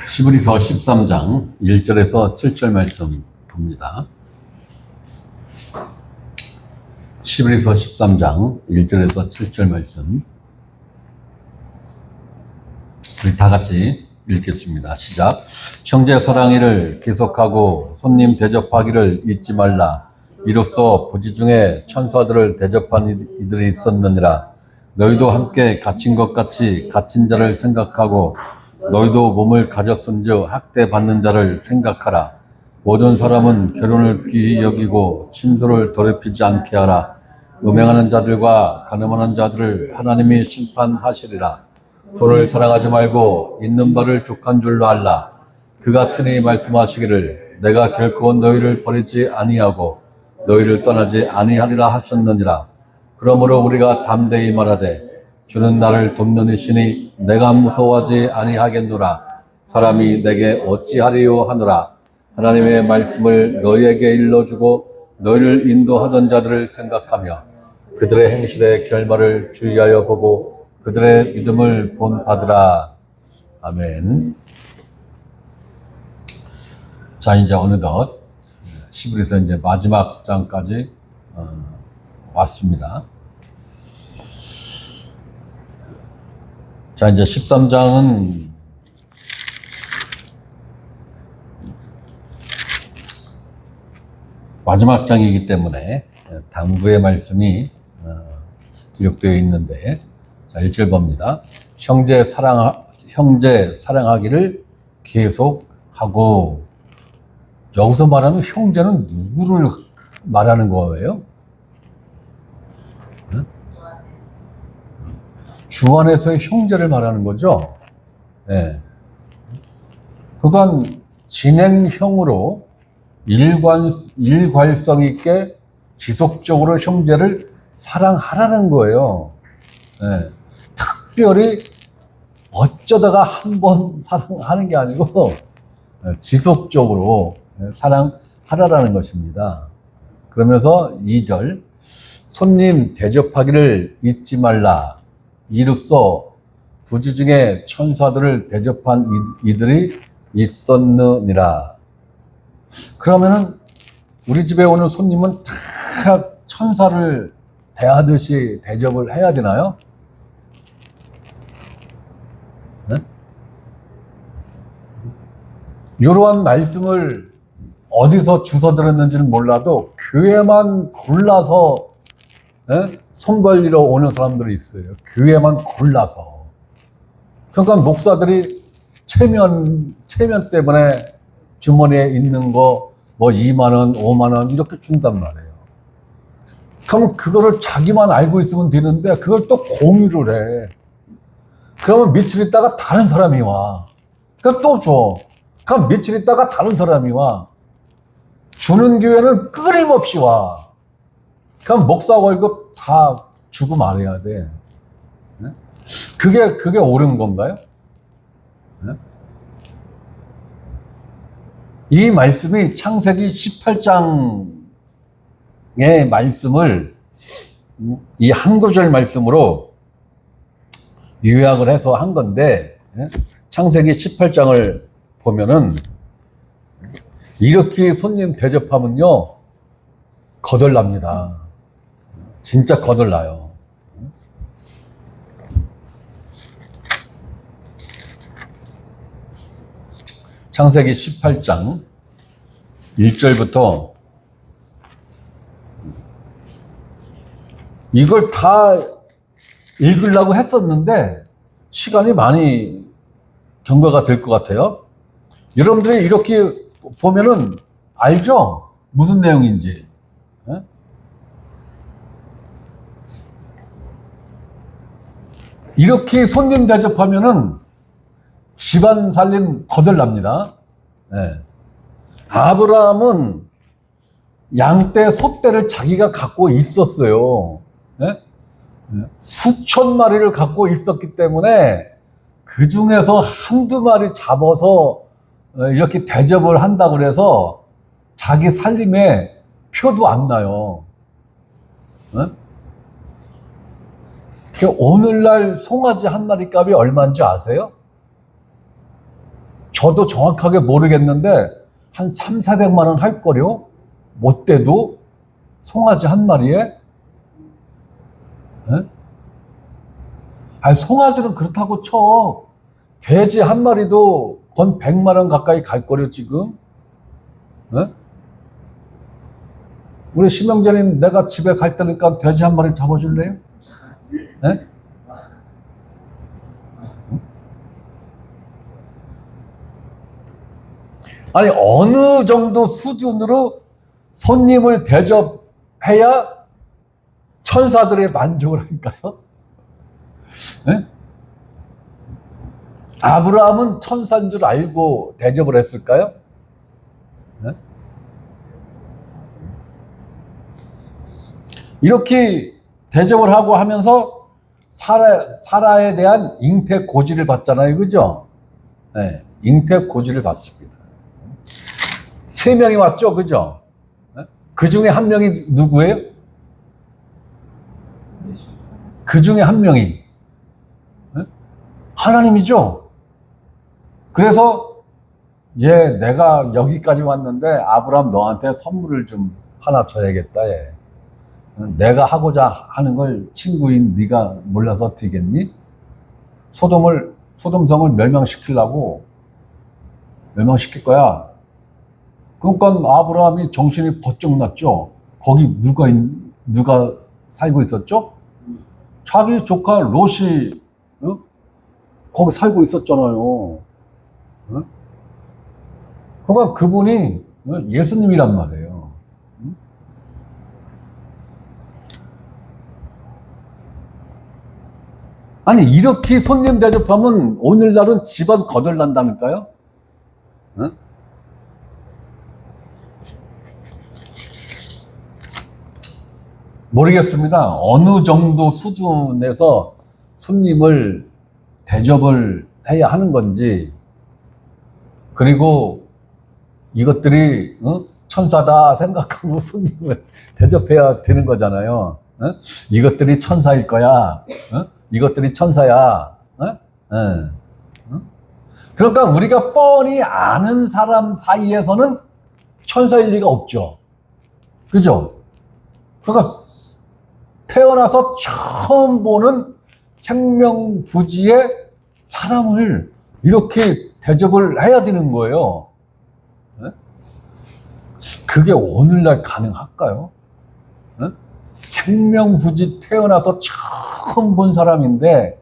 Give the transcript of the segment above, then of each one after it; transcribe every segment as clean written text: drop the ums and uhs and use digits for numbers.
히브리서 13장 1절에서 7절 말씀 봅니다. 히브리서 13장 1절에서 7절 말씀 우리 다 같이 읽겠습니다. 시작. 형제 사랑이를 계속하고 손님 대접하기를 잊지 말라. 이로써 부지 중에 천사들을 대접한 이들이 있었느니라. 너희도 함께 갇힌 것 같이 갇힌 자를 생각하고 너희도 몸을 가졌은즉 학대받는 자를 생각하라. 모든 사람은 결혼을 귀히 여기고 친도를 더럽히지 않게 하라. 음행하는 자들과 간음하는 자들을 하나님이 심판하시리라. 돈을 사랑하지 말고 있는 바를 족한 줄로 알라. 그가 친히 말씀하시기를 내가 결코 너희를 버리지 아니하고 너희를 떠나지 아니하리라 하셨느니라. 그러므로 우리가 담대히 말하되 주는 나를 돕는 이시니 내가 무서워하지 아니하겠노라. 사람이 내게 어찌하리요 하노라. 하나님의 말씀을 너희에게 일러주고 너희를 인도하던 자들을 생각하며 그들의 행실의 결말을 주의하여 보고 그들의 믿음을 본받으라. 아멘. 자, 이제 어느덧 히브리서 이제 마지막 장까지 왔습니다. 자, 이제 13장은 마지막 장이기 때문에 당부의 말씀이 기록되어 있는데, 자, 1절 봅니다. 형제 사랑하기를 계속하고, 여기서 말하면 형제는 누구를 말하는 거예요? 주 안에서의 형제를 말하는 거죠. 네. 그건 진행형으로 일괄성 있게 지속적으로 형제를 사랑하라는 거예요. 네. 특별히 어쩌다가 한 번 사랑하는 게 아니고 지속적으로 사랑하라는 것입니다. 그러면서 2절 손님 대접하기를 잊지 말라. 이로써 부지 중에 천사들을 대접한 이들이 있었느니라. 그러면은 우리 집에 오는 손님은 다 천사를 대하듯이 대접을 해야 되나요? 네? 이러한 말씀을 어디서 주워 들었는지는 몰라도 교회만 골라서 손 벌리러 오는 사람들이 있어요. 교회만 골라서. 그러니까 목사들이 체면 때문에 주머니에 있는 거 뭐 2만 원, 5만 원 이렇게 준단 말이에요. 그럼 그거를 자기만 알고 있으면 되는데 그걸 또 공유를 해. 그러면 며칠 있다가 다른 사람이 와. 그럼 또 줘. 그럼 며칠 있다가 다른 사람이 와. 주는 교회는 끊임없이 와. 그럼 목사 월급 다 주고 말해야 돼. 그게 옳은 건가요? 이 말씀이 창세기 18장의 말씀을 이 한 구절 말씀으로 요약을 해서 한 건데, 창세기 18장을 보면은 이렇게 손님 대접하면요 거덜납니다. 진짜 거덜나요. 창세기 18장 1절부터 이걸 다 읽으려고 했었는데 시간이 많이 경과가 될 것 같아요. 여러분들이 이렇게 보면은 알죠? 무슨 내용인지. 이렇게 손님 대접하면은 집안 살림 거덜납니다. 네. 아브라함은 양떼, 소떼를 자기가 갖고 있었어요. 네? 수천 마리를 갖고 있었기 때문에 그 중에서 한두 마리 잡아서 이렇게 대접을 한다고 그래서 자기 살림에 표도 안 나요. 네? 오늘날 송아지 한 마리 값이 얼마인지 아세요? 저도 정확하게 모르겠는데 한 3, 400만 원 할 거요. 못 돼도 송아지 한 마리에. 에? 아니, 송아지는 그렇다고 쳐. 돼지 한 마리도 건 100만 원 가까이 갈 거요, 지금. 에? 우리 심영재님, 내가 집에 갈 때니까 돼지 한 마리 잡아줄래요? 에? 아니, 어느 정도 수준으로 손님을 대접해야 천사들의 만족을 할까요? 네? 아브라함은 천사인 줄 알고 대접을 했을까요? 네? 이렇게 대접을 하고 하면서 사라에 대한 잉태 고지를 받잖아요. 그죠? 네, 잉태 고지를 받습니다. 3명이 왔죠. 그죠? 네? 그 중에 한 명이 누구예요? 그 중에 한 명이 네? 하나님이죠. 그래서 내가 여기까지 왔는데 아브라함 너한테 선물을 좀 하나 줘야겠다. 내가 하고자 하는 걸 친구인 네가 몰라서 되겠니? 소돔성을 멸망시키려고 멸망시킬 거야. 그러니까 아브라함이 정신이 번쩍 났죠. 거기 누가 살고 있었죠? 자기 조카 롯이 거기 살고 있었잖아요. 그러니까 그분이 예수님이란 말이에요. 아니, 이렇게 손님 대접하면 오늘날은 집안 거덜난다니까요? 응? 모르겠습니다. 어느 정도 수준에서 손님을 대접을 해야 하는 건지, 그리고 이것들이 천사다 생각하고 손님을 대접해야 되는 거잖아요. 이것들이 천사일 거야. 이것들이 천사야. 그러니까 우리가 뻔히 아는 사람 사이에서는 천사일 리가 없죠. 그죠? 그러니까 태어나서 처음 보는 생명부지의 사람을 이렇게 대접을 해야 되는 거예요. 그게 오늘날 가능할까요? 생명부지 태어나서 처음 본 사람인데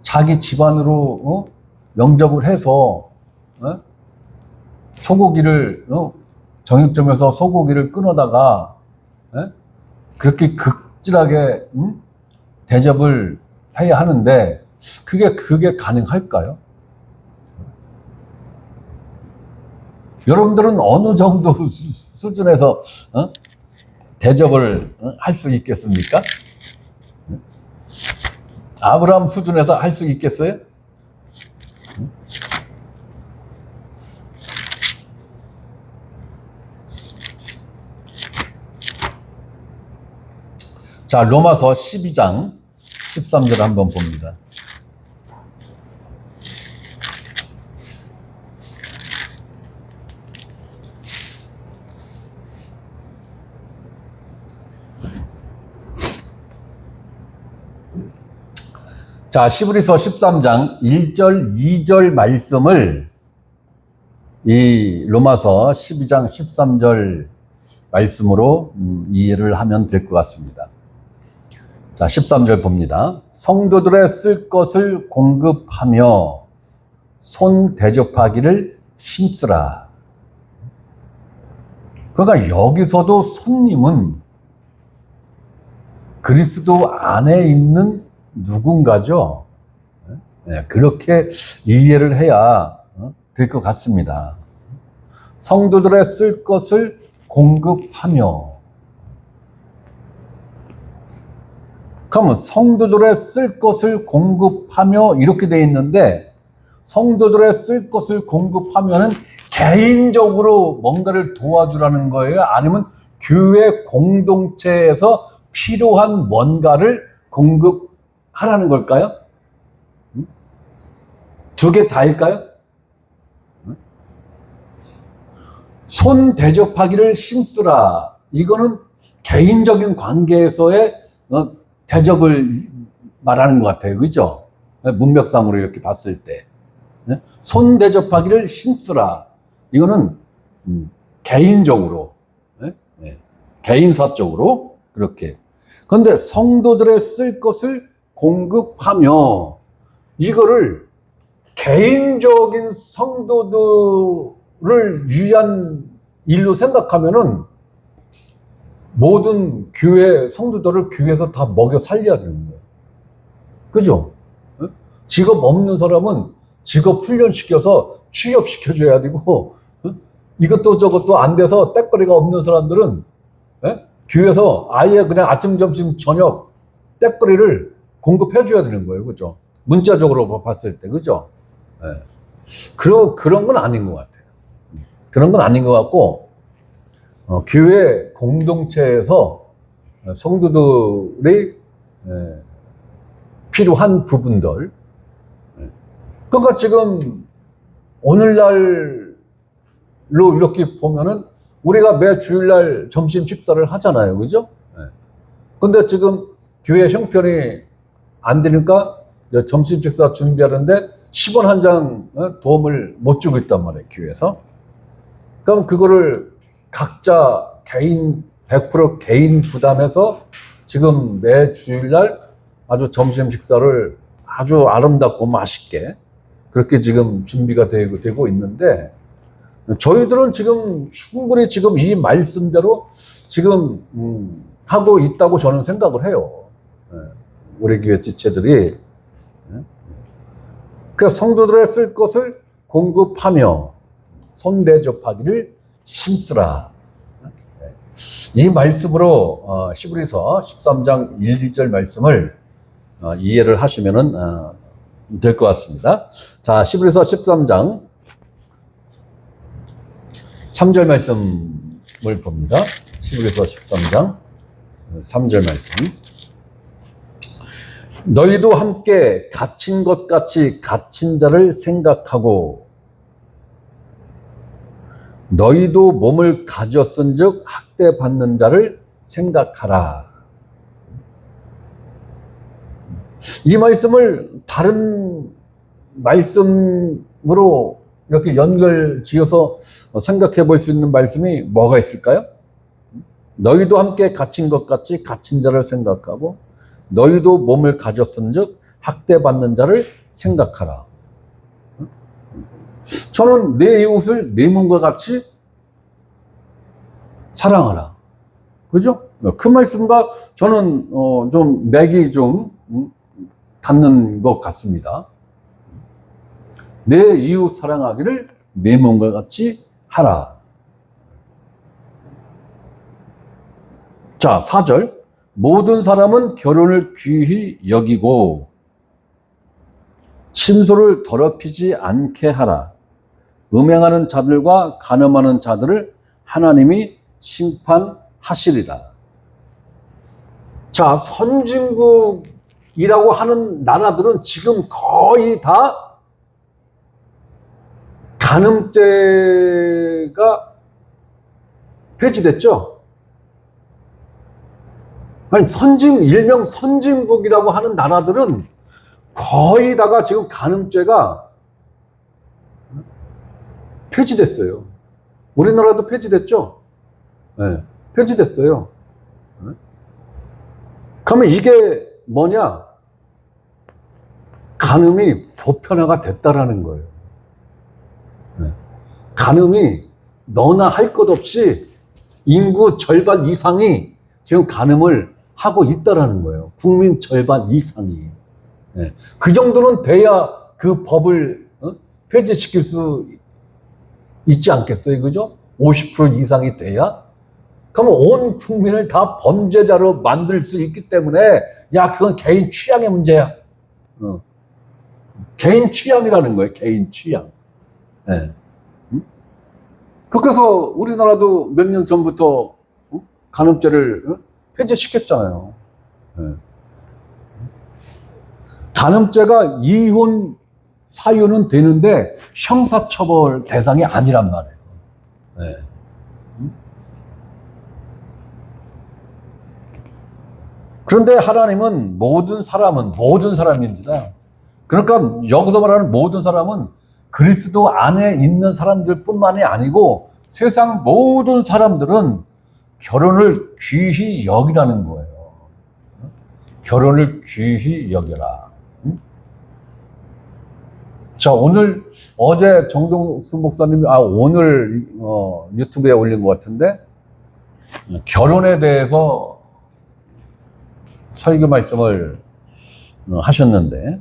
자기 집안으로 영접을 해서 소고기를 정육점에서 소고기를 끊어다가 그렇게 극진하게 대접을 해야 하는데 그게 가능할까요? 여러분들은 어느 정도 수준에서 대접을 할 수 있겠습니까? 아브라함 수준에서 할 수 있겠어요? 자, 로마서 12장 13절 한번 봅니다. 자, 히브리서 13장 1절, 2절 말씀을 이 로마서 12장 13절 말씀으로 이해를 하면 될 것 같습니다. 자, 13절 봅니다. 성도들의 쓸 것을 공급하며 손 대접하기를 힘쓰라. 그러니까 여기서도 손님은 그리스도 안에 있는 누군가죠. 그렇게 이해를 해야 될 것 같습니다. 성도들의 쓸 것을 공급하며. 그러면 성도들의 쓸 것을 공급하며 이렇게 되어 있는데, 성도들의 쓸 것을 공급하면은 개인적으로 뭔가를 도와주라는 거예요? 아니면 교회 공동체에서 필요한 뭔가를 공급하라는 걸까요? 두 개 다일까요? 손 대접하기를 힘쓰라. 이거는 개인적인 관계에서의 대접을 말하는 것 같아요. 그죠? 문맥상으로 이렇게 봤을 때. 손 대접하기를 힘쓰라. 이거는 개인적으로, 개인사적으로 그렇게. 그런데 성도들의 쓸 것을 공급하며 이거를 개인적인 성도들을 위한 일로 생각하면은 모든 교회 성도들을 교회에서 다 먹여 살려야 되는 거예요. 그죠? 직업 없는 사람은 직업 훈련시켜서 취업시켜줘야 되고, 이것도 저것도 안 돼서 떼거리가 없는 사람들은 교회에서 아예 그냥 아침, 점심, 저녁 떼거리를 공급해줘야 되는 거예요. 그죠? 문자적으로 봤을 때. 그죠? 그런 건 아닌 것 같아요. 그런 건 아닌 것 같고, 교회 공동체에서 성도들이 필요한 부분들. 그러니까 지금 오늘날로 이렇게 보면은 우리가 매 주일날 점심 식사를 하잖아요. 그죠? 근데 지금 교회 형편이 안 되니까 점심 식사 준비하는데 10원 한 장 도움을 못 주고 있단 말이에요. 교회에서. 그럼 그거를 각자 개인 100% 개인 부담해서 지금 매 주일날 아주 점심 식사를 아주 아름답고 맛있게 그렇게 지금 준비가 되고 있는데, 저희들은 지금 충분히 지금 이 말씀대로 지금 하고 있다고 저는 생각을 해요. 우리 교회 지체들이. 그 성도들의 쓸 것을 공급하며 손 대접하기를 힘쓰라. 이 말씀으로 히브리서 13장 1, 2절 말씀을 이해를 하시면은 될 것 같습니다. 자, 히브리서 13장 3절 말씀을 봅니다. 히브리서 13장 3절 말씀. 너희도 함께 갇힌 것 같이 갇힌 자를 생각하고 너희도 몸을 가졌은즉 학대받는 자를 생각하라. 이 말씀을 다른 말씀으로 이렇게 연결 지어서 생각해 볼 수 있는 말씀이 뭐가 있을까요? 너희도 함께 갇힌 것 같이 갇힌 자를 생각하고 너희도 몸을 가졌은즉 학대받는 자를 생각하라. 저는 내 이웃을 내 몸과 같이 사랑하라. 그죠? 그 말씀과 저는 좀 맥이 좀 닿는 것 같습니다. 내 이웃 사랑하기를 내 몸과 같이 하라. 자, 4절. 모든 사람은 결혼을 귀히 여기고 침소를 더럽히지 않게 하라. 음행하는 자들과 간음하는 자들을 하나님이 심판하시리라. 자, 선진국이라고 하는 나라들은 지금 거의 다 간음죄가 폐지됐죠. 아니, 일명 선진국이라고 하는 나라들은 거의 다가 지금 간음죄가 폐지됐어요. 우리나라도 폐지됐죠? 네, 폐지됐어요. 네? 그러면 이게 뭐냐? 간음이 보편화가 됐다라는 거예요. 네. 간음이 너나 할 것 없이 인구 절반 이상이 지금 간음을 하고 있다라는 거예요. 국민 절반 이상이. 네. 그 정도는 돼야 그 법을 폐지시킬 수 있지 않겠어요? 그죠? 50% 이상이 돼야? 그러면 온 국민을 다 범죄자로 만들 수 있기 때문에, 야, 그건 개인 취향의 문제야. 개인 취향이라는 거예요. 개인 취향. 네. 그래서 우리나라도 몇 년 전부터 간음죄를 폐지시켰잖아요. 네. 간음죄가 이혼 사유는 되는데 형사처벌 대상이 아니란 말이에요. 네. 그런데 하나님은 모든 사람입니다. 그러니까 여기서 말하는 모든 사람은 그리스도 안에 있는 사람들 뿐만이 아니고 세상 모든 사람들은 결혼을 귀히 여기라는 거예요. 결혼을 귀히 여겨라. 자, 어제 정동수 목사님이, 오늘, 유튜브에 올린 것 같은데, 결혼에 대해서 설교 말씀을 하셨는데,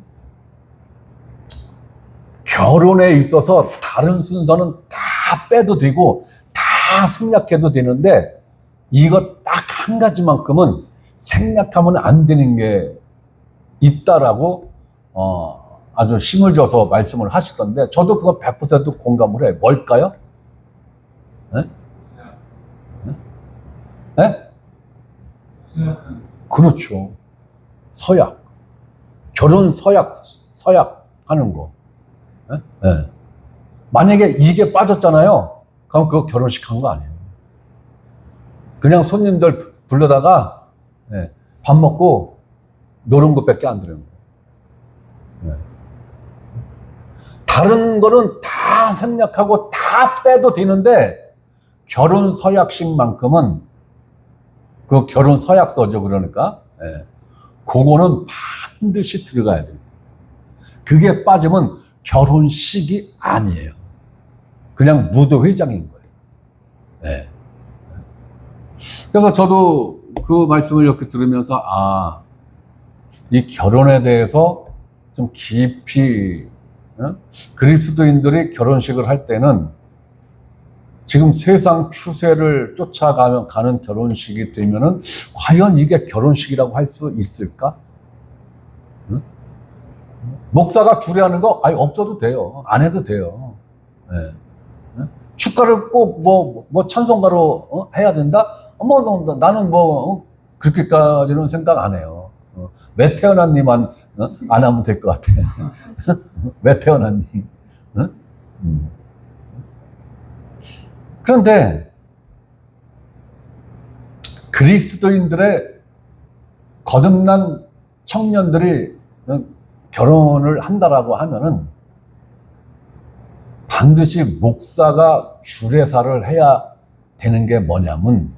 결혼에 있어서 다른 순서는 다 빼도 되고, 다 생략해도 되는데, 이거 딱 한 가지만큼은 생략하면 안 되는 게 있다라고, 아주 힘을 줘서 말씀을 하시던데, 저도 그거 100% 공감을 해요. 뭘까요? 네? 네? 그렇죠. 서약. 결혼 서약 하는 거. 네? 네. 만약에 이게 빠졌잖아요. 그럼 그거 결혼식 한 거 아니에요. 그냥 손님들 불러다가, 네, 밥 먹고 노는 것밖에 안 들어요. 네. 다른 거는 다 생략하고 다 빼도 되는데, 결혼 서약식만큼은, 그 결혼 서약서죠, 그러니까. 예. 그거는 반드시 들어가야 됩니다. 그게 빠지면 결혼식이 아니에요. 그냥 무도회장인 거예요. 예. 그래서 저도 그 말씀을 이렇게 들으면서, 이 결혼에 대해서 좀 깊이, 그리스도인들이 결혼식을 할 때는 지금 세상 추세를 쫓아가는 결혼식이 되면은 과연 이게 결혼식이라고 할 수 있을까? 응? 목사가 주례하는 거 없어도 돼요. 안 해도 돼요. 네. 축가를 꼭 뭐 찬송가로 해야 된다? 나는 그렇게까지는 생각 안 해요. 매태어나님만 안 하면 될 것 같아. 매태어나님. 그런데 그리스도인들의 거듭난 청년들이 결혼을 한다라고 하면은 반드시 목사가 주례사를 해야 되는 게 뭐냐면,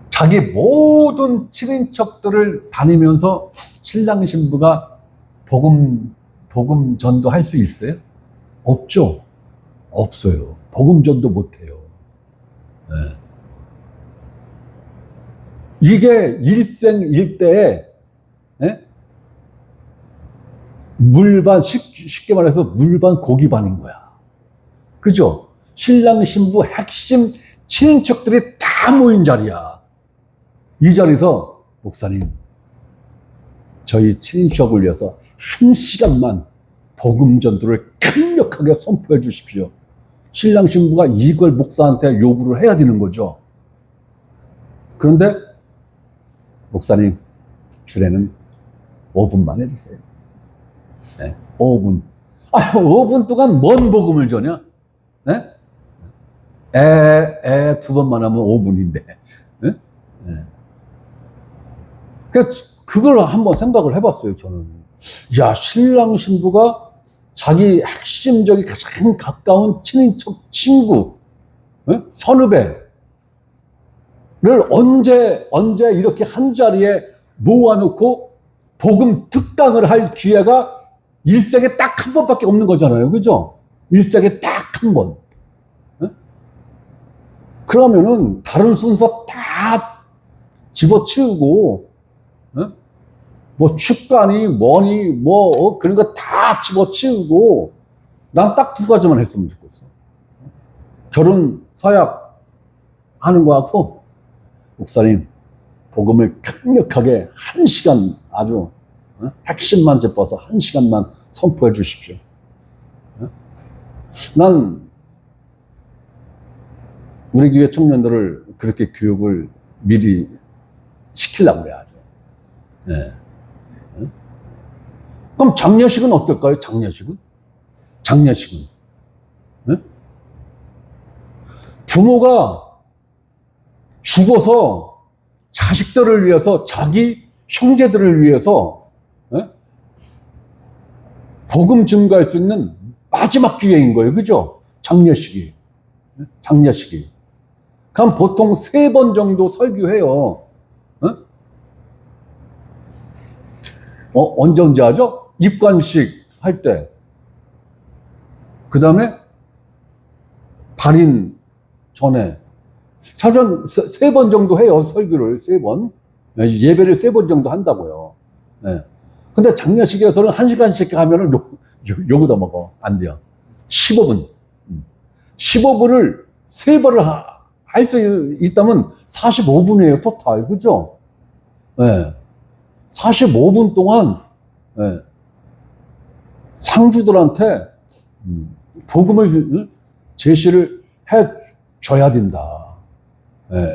자기 모든 친인척들을 다니면서 신랑 신부가 복음 전도할 수 있어요? 없죠. 없어요. 복음 전도 못해요. 네. 이게 일생일대에, 네? 물반, 쉽게 말해서 물반 고기반인 거야. 그죠? 신랑 신부 핵심 친인척들이 다 모인 자리야. 이 자리에서 목사님, 저희 친인척을 위해서 1시간만 복음 전도를 강력하게 선포해 주십시오. 신랑 신부가 이걸 목사한테 요구를 해야 되는 거죠. 그런데 목사님, 주례는 5분만 해주세요. 네, 5분. 5분 동안 뭔 복음을 전혀? 네? 애 2번만 하면 5분인데. 네? 네. 그걸 한번 생각을 해봤어요, 저는. 야, 신랑 신부가 자기 핵심적인 가장 가까운 친인척 친구, 네? 선후배를 언제 이렇게 한 자리에 모아놓고 복음 특강을 할 기회가 일생에 딱 한 번밖에 없는 거잖아요. 그죠? 일생에 딱 한 번. 네? 그러면은 다른 순서 다 집어치우고, 네? 뭐 축가니 뭐니 그런 거 다 집어치우고 난 딱 2가지만 했으면 좋겠어. 결혼 서약 하는 거하고, 목사님 복음을 강력하게 1시간 아주 핵심만 짚어서 1시간만 선포해 주십시오. 난 우리 교회 청년들을 그렇게 교육을 미리 시키려고 해야죠. 네. 그럼 장례식은 어떨까요? 장례식은? 네? 부모가 죽어서 자식들을 위해서, 자기 형제들을 위해서 복음 증거할 수 있는 마지막 기회인 거예요. 그죠? 장례식이. 장례식이. 그럼 보통 3번 정도 설교해요. 언제 하죠? 입관식 할 때. 그 다음에 발인 전에. 사전 3번 정도 해요. 설교를 3번. 예배를 3번 정도 한다고요. 네. 근데 장례식에서는 1시간씩 하면은 요거다 먹어. 안 돼요. 15분. 15분을 3번을 할 수 있다면 45분이에요. 토탈. 그죠? 네. 45분 동안 네. 상주들한테 복음을 제시를 해줘야 된다. 네.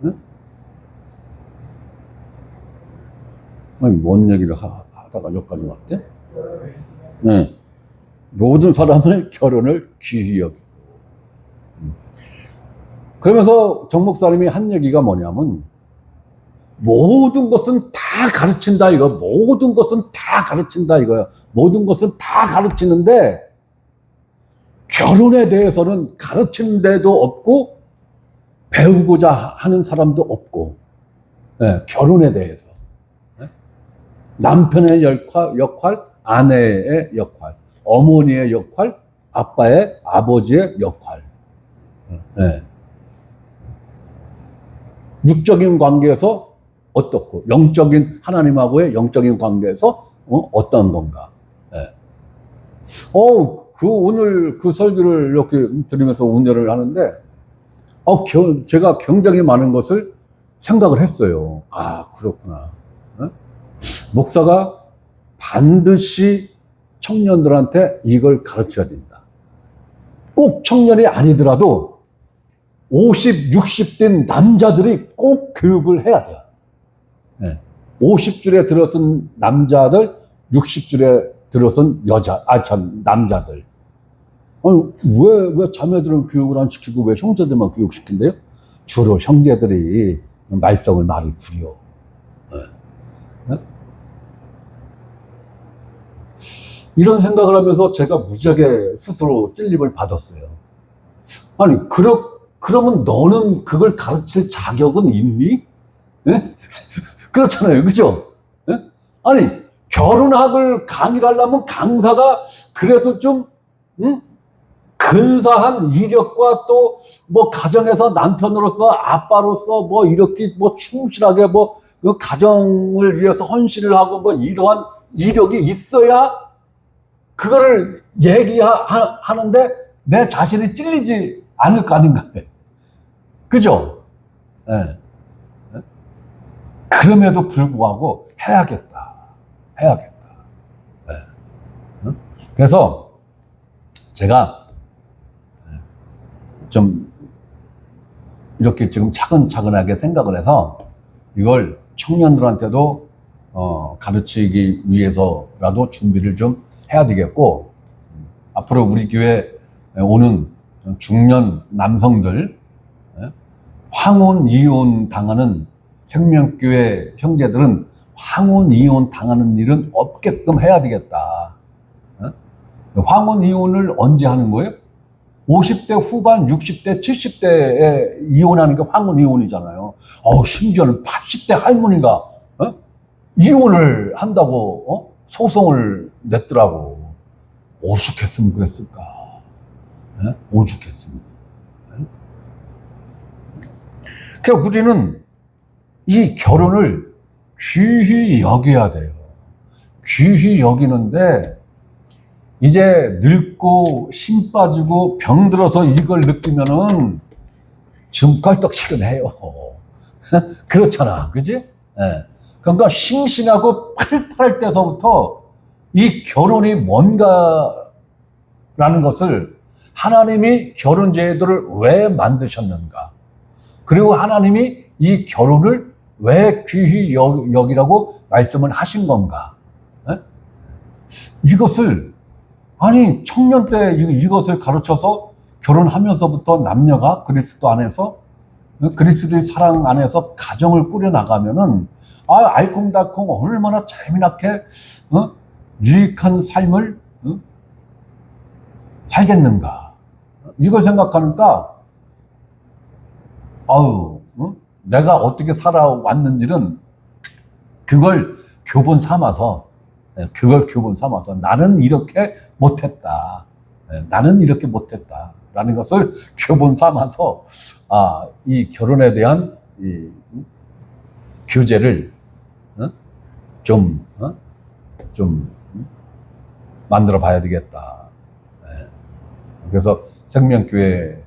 네? 아니, 뭔 얘기를 하다가 여기까지 왔대? 네. 모든 사람을 결혼을 귀히 여기고. 그러면서 정 목사님이 한 얘기가 뭐냐면, 모든 것은 다 가르친다 이거. 모든 것은 다 가르친다 이거야. 모든 것은 다 가르치는데 결혼에 대해서는 가르치는 데도 없고 배우고자 하는 사람도 없고. 네, 결혼에 대해서 남편의 역할, 아내의 역할, 어머니의 역할, 아빠의, 아버지의 역할. 네. 육적인 관계에서 어떻고, 영적인 하나님하고의 영적인 관계에서 어떤 건가. 네. 오늘 그 설교를 이렇게 들으면서 운전을 하는데, 제가 굉장히 많은 것을 생각을 했어요. 아, 그렇구나. 네? 목사가 반드시 청년들한테 이걸 가르쳐야 된다. 꼭 청년이 아니더라도 50, 60 된 남자들이 꼭 교육을 해야 돼요. 네. 50줄에 들어선 남자들, 60줄에 들어선 남자들. 왜 자매들은 교육을 안 시키고 왜 형제들만 교육시킨대요? 주로 형제들이 말썽을 많이 부려. 네. 네? 이런 생각을 하면서 제가 무지하게 스스로 찔림을 받았어요. 아니, 그러면 너는 그걸 가르칠 자격은 있니? 네? 그렇잖아요. 그죠? 네? 아니, 결혼학을 강의를 하려면 강사가 그래도 좀, 근사한 이력과 또, 가정에서 남편으로서, 아빠로서, 이렇게, 충실하게, 그 가정을 위해서 헌신을 하고, 이러한 이력이 있어야, 그거를 얘기하는데, 내 자신이 찔리지 않을 거 아닌가. 그죠? 네. 그럼에도 불구하고 해야겠다. 네. 그래서 제가 좀 이렇게 지금 차근차근하게 생각을 해서 이걸 청년들한테도 가르치기 위해서라도 준비를 좀 해야 되겠고, 앞으로 우리 교회 오는 중년 남성들, 황혼 이혼 당하는 생명교회 형제들은 황혼 이혼 당하는 일은 없게끔 해야 되겠다. 황혼 이혼을 언제 하는 거예요? 50대 후반, 60대, 70대에 이혼하는 게 황혼 이혼이잖아요. 심지어는 80대 할머니가 이혼을 한다고 소송을 냈더라고. 오죽했으면 그랬을까. 오죽했으면. 그러니까 우리는 이 결혼을 귀히 여겨야 돼요. 귀히 여기는데 이제 늙고 힘 빠지고 병들어서 이걸 느끼면은 좀 껄떡지근해요. 그렇잖아. 그지? 네. 그러니까 싱싱하고 팔팔할 때서부터 이 결혼이 뭔가라는 것을, 하나님이 결혼 제도를 왜 만드셨는가, 그리고 하나님이 이 결혼을 왜 귀히 여기라고 말씀을 하신 건가. 네? 이것을, 아니, 청년 때 이것을 가르쳐서 결혼하면서부터 남녀가 그리스도 안에서 그리스도의 사랑 안에서 가정을 꾸려나가면은, 알콩달콩 얼마나 재미나게, 유익한 삶을, 살겠는가. 이걸 생각하니까, 내가 어떻게 살아왔는지는 그걸 교본 삼아서 나는 이렇게 못했다. 나는 이렇게 못했다. 라는 것을 교본 삼아서, 이 결혼에 대한 이 규제를, 좀 만들어 봐야 되겠다. 그래서 생명교회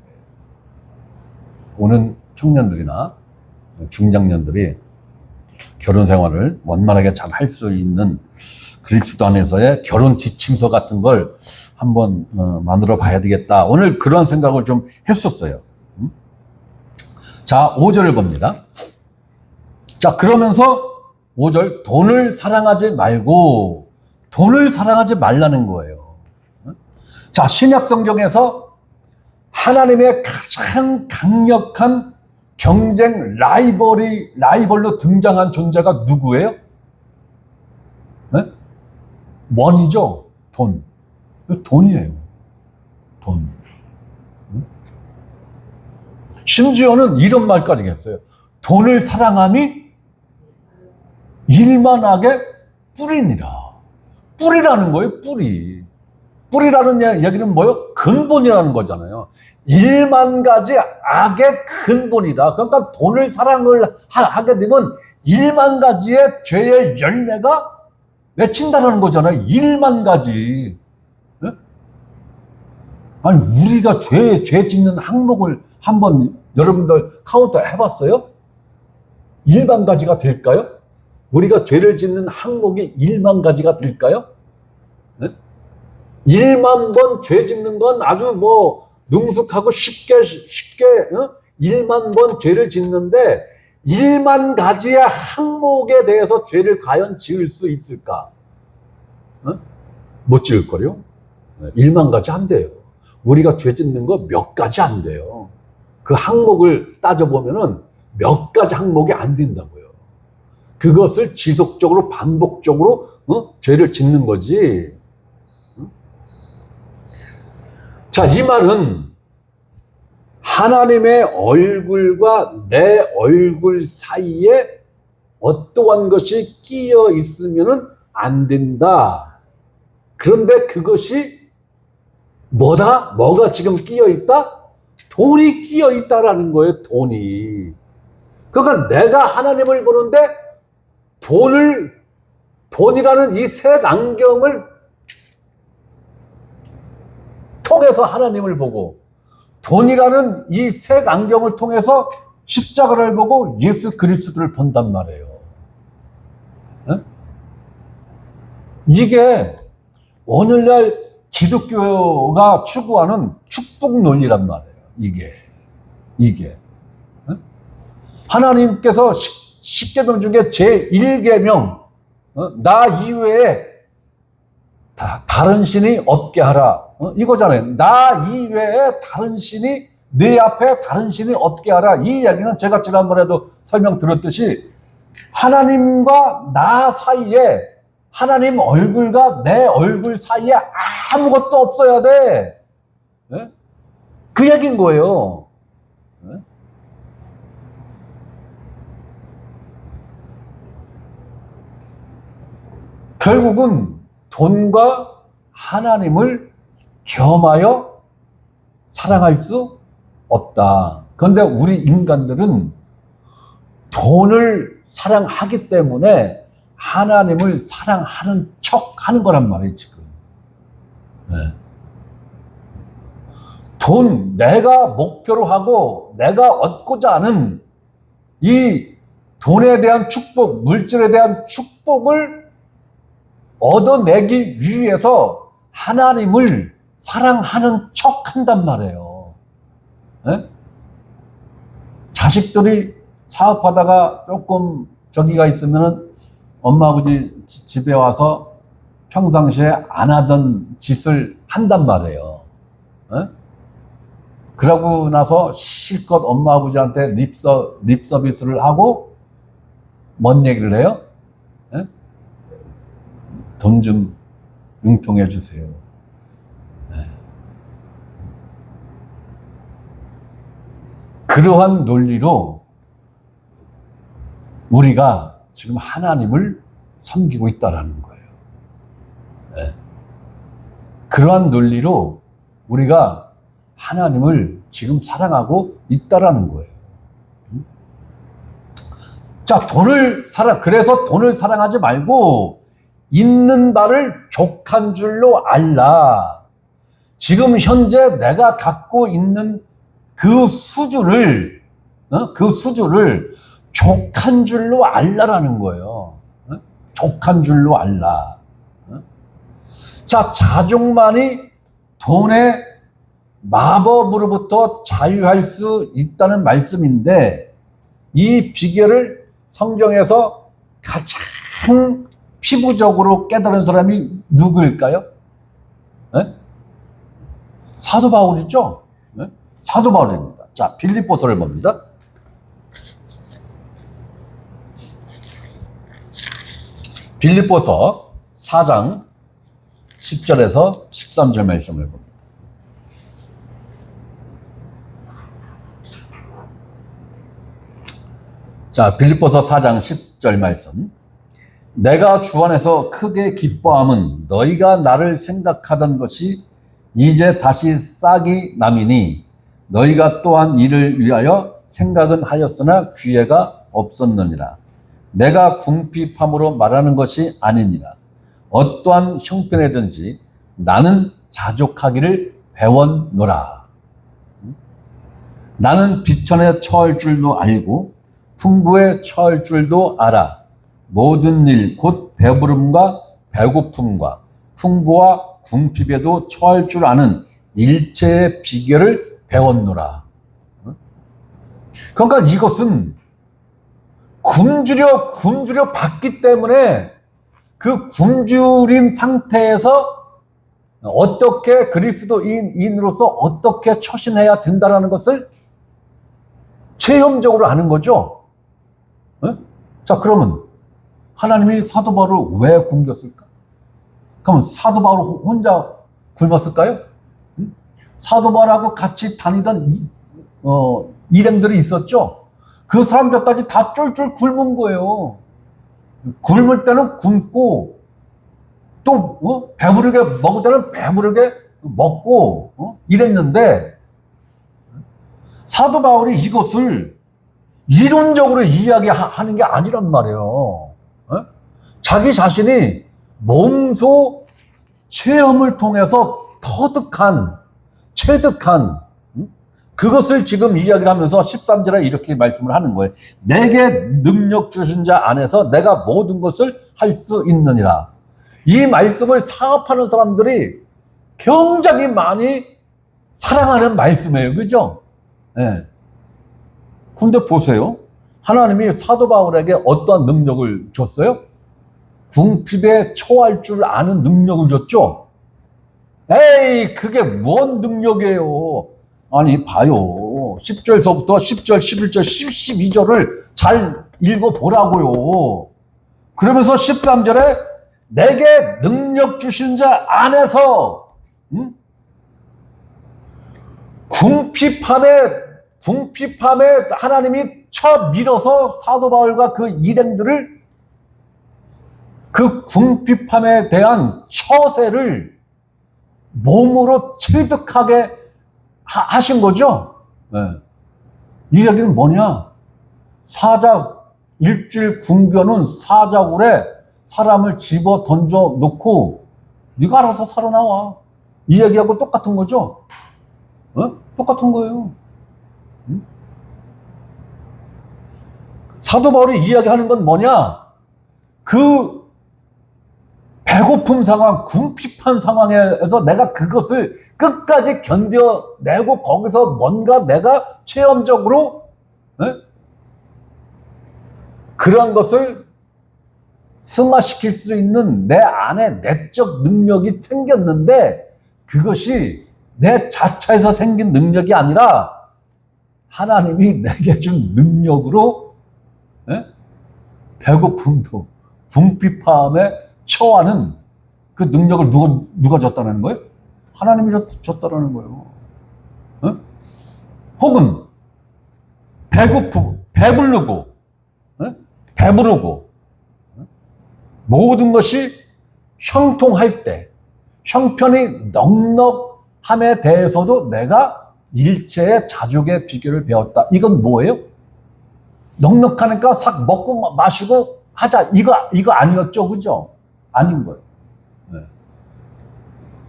오는 청년들이나 중장년들이 결혼 생활을 원만하게 잘 할 수 있는 그리스도 안에서의 결혼 지침서 같은 걸 한번 만들어 봐야 되겠다. 오늘 그런 생각을 좀 했었어요. 자, 5절을 봅니다. 자, 그러면서 5절, 돈을 사랑하지 말고, 돈을 사랑하지 말라는 거예요. 자, 신약 성경에서 하나님의 가장 강력한 경쟁 라이벌로 등장한 존재가 누구예요? 네? 원이죠. 돈이에요. 돈. 심지어는 이런 말까지 했어요. 돈을 사랑함이 일만하게 뿌리니라. 뿌리라는 거예요, 뿌리. 뿌리라는 얘기는 뭐예요? 근본이라는 거잖아요. 1만 가지 악의 근본이다. 그러니까 돈을 사랑을 하게 되면 1만 가지의 죄의 열매가 맺힌다는 거잖아요. 1만 가지. 네? 아니, 우리가 죄 짓는 항목을 한번 여러분들 카운터 해봤어요? 1만 가지가 될까요? 우리가 죄를 짓는 항목이 1만 가지가 될까요? 네? 1만 번 죄 짓는 건 아주 능숙하고 쉽게 1만 번 죄를 짓는데 1만 가지의 항목에 대해서 죄를 과연 지을 수 있을까? 못 지을 거요? 1만 가지 안 돼요. 우리가 죄 짓는 거 몇 가지 안 돼요. 그 항목을 따져보면은 몇 가지 항목이 안 된다고요. 그것을 지속적으로 반복적으로 죄를 짓는 거지. 자, 이 말은 하나님의 얼굴과 내 얼굴 사이에 어떠한 것이 끼어 있으면 안 된다. 그런데 그것이 뭐가 지금 끼어 있다? 돈이 끼어 있다라는 거예요, 돈이. 그러니까 내가 하나님을 보는데 돈이라는 이 색 안경을 통해서 하나님을 보고, 돈이라는 이 색 안경을 통해서 십자가를 보고 예수 그리스도를 본단 말이에요. 네? 이게 오늘날 기독교가 추구하는 축복 논리란 말이에요. 이게. 네? 하나님께서 십계명 중에 제1계명, 나 이외에 다른 신이 없게 하라. 이거잖아요. 나 이외에 다른 신이, 내 앞에 다른 신이 없게 하라. 이 이야기는 제가 지난번에도 설명드렸듯이 하나님과 나 사이에, 하나님 얼굴과 내 얼굴 사이에 아무것도 없어야 돼. 네? 그 얘기인 거예요. 네? 결국은 돈과 하나님을 겸하여 사랑할 수 없다. 그런데 우리 인간들은 돈을 사랑하기 때문에 하나님을 사랑하는 척 하는 거란 말이에요, 지금. 네. 내가 목표로 하고 내가 얻고자 하는 이 돈에 대한 축복, 물질에 대한 축복을 얻어내기 위해서 하나님을 사랑하는 척 한단 말이에요. 네? 자식들이 사업하다가 조금 저기가 있으면은 엄마 아버지 집에 와서 평상시에 안 하던 짓을 한단 말이에요. 네? 그러고 나서 실컷 엄마 아버지한테 립 서비스를 하고 뭔 얘기를 해요? 예? 돈 좀 융통해 주세요. 예. 그러한 논리로 우리가 지금 하나님을 섬기고 있다라는 거예요. 예. 그러한 논리로 우리가 하나님을 지금 사랑하고 있다라는 거예요. 자, 그래서 돈을 사랑하지 말고 있는 바를 족한 줄로 알라. 지금 현재 내가 갖고 있는 그 수주를 족한 줄로 알라라는 거예요. 족한 줄로 알라. 자, 자족만이 돈의 마법으로부터 자유할 수 있다는 말씀인데, 이 비결을 성경에서 가장 피부적으로 깨달은 사람이 누구일까요? 네? 사도 바울이죠. 네? 사도 바울입니다. 자, 빌립보서를 봅니다. 빌립보서 4장 10절에서 13절 말씀을 봅니다. 자, 빌립보서 4장 10절 말씀. 내가 주 안에서 크게 기뻐함은 너희가 나를 생각하던 것이 이제 다시 싹이 남이니 너희가 또한 이를 위하여 생각은 하였으나 기회가 없었느니라. 내가 궁핍함으로 말하는 것이 아니니라. 어떠한 형편에든지 나는 자족하기를 배웠노라. 나는 비천에 처할 줄도 알고 풍부에 처할 줄도 알아. 모든 일 곧 배부름과 배고픔과 풍부와 궁핍에도 처할 줄 아는 일체의 비결을 배웠노라. 그러니까 이것은 굶주려 봤기 때문에 그 굶주린 상태에서 어떻게 그리스도인으로서 어떻게 처신해야 된다는 것을 체험적으로 아는 거죠. 자, 그러면 하나님이 사도 바울을 왜 굶겼을까? 그러면 사도 바울 혼자 굶었을까요? 사도 바울하고 같이 다니던 일행들이 있었죠. 그 사람들까지 다 쫄쫄 굶은 거예요. 굶을 때는 굶고 또 배부르게 먹을 때는 배부르게 먹고 이랬는데, 사도 바울이 이것을 이론적으로 이야기하는 게 아니란 말이에요. 자기 자신이 몸소 체험을 통해서 체득한 그것을 지금 이야기를 하면서 13절에 이렇게 말씀을 하는 거예요. 내게 능력 주신 자 안에서 내가 모든 것을 할 수 있느니라. 이 말씀을 사업하는 사람들이 굉장히 많이 사랑하는 말씀이에요. 그죠? 네. 근데 보세요. 하나님이 사도 바울에게 어떠한 능력을 줬어요? 궁핍에 처할 줄 아는 능력을 줬죠? 에이, 그게 뭔 능력이에요? 아니, 봐요. 10절서부터 10절, 11절, 12절을 잘 읽어보라고요. 그러면서 13절에 내게 능력 주신 자 안에서 궁핍함에 하나님이 쳐 밀어서 사도 바울과 그 일행들을 그 궁핍함에 대한 처세를 몸으로 체득하게 하신 거죠. 네. 이 얘기는 뭐냐? 일주일 굶겨놓은 사자굴에 사람을 집어 던져 놓고 네가 알아서 살아나와. 이 얘기하고 똑같은 거죠. 똑같은 거예요. 사도 바울이 이야기하는 건 뭐냐? 그 배고픔 상황, 궁핍한 상황에서 내가 그것을 끝까지 견뎌내고 거기서 뭔가 내가 체험적으로 그런 것을 승화시킬 수 있는 내 안에 내적 능력이 생겼는데, 그것이 내 자체에서 생긴 능력이 아니라 하나님이 내게 준 능력으로 배고픔도 궁핍함에 처하는 그 능력을 누가 줬다는 거예요? 하나님이 줬다는 거예요. 혹은 배부르고 배부르고 모든 것이 형통할 때 형편이 넉넉함에 대해서도 내가 일체의 자족의 비결을 배웠다. 이건 뭐예요? 넉넉하니까 싹 먹고 마시고 하자. 이거 아니었죠. 그죠? 아닌 거예요.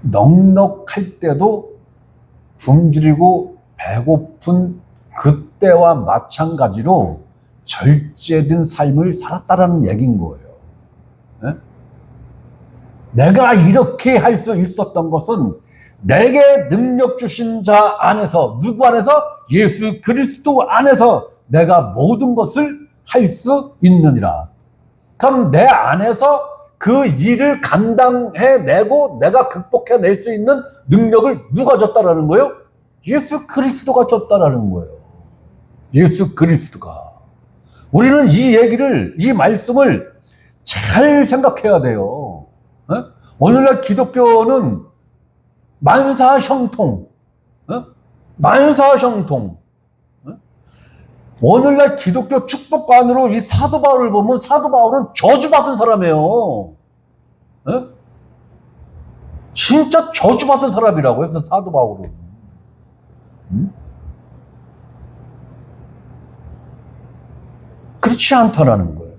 넉넉할 때도 굶주리고 배고픈 그때와 마찬가지로 절제된 삶을 살았다라는 얘기인 거예요. 내가 이렇게 할 수 있었던 것은 내게 능력 주신 자 안에서, 누구 안에서? 예수 그리스도 안에서 내가 모든 것을 할 수 있느니라. 그럼 내 안에서 그 일을 감당해내고 내가 극복해낼 수 있는 능력을 누가 줬다라는 거예요? 예수 그리스도가 줬다라는 거예요. 예수 그리스도가. 우리는 이 말씀을 잘 생각해야 돼요. 오늘날 기독교는 만사형통. 만사형통. 오늘날 기독교 축복관으로 이 사도 바울을 보면 사도 바울은 저주받은 사람이에요. 진짜 저주받은 사람이라고 해서 사도 바울은. 그렇지 않다라는 거예요.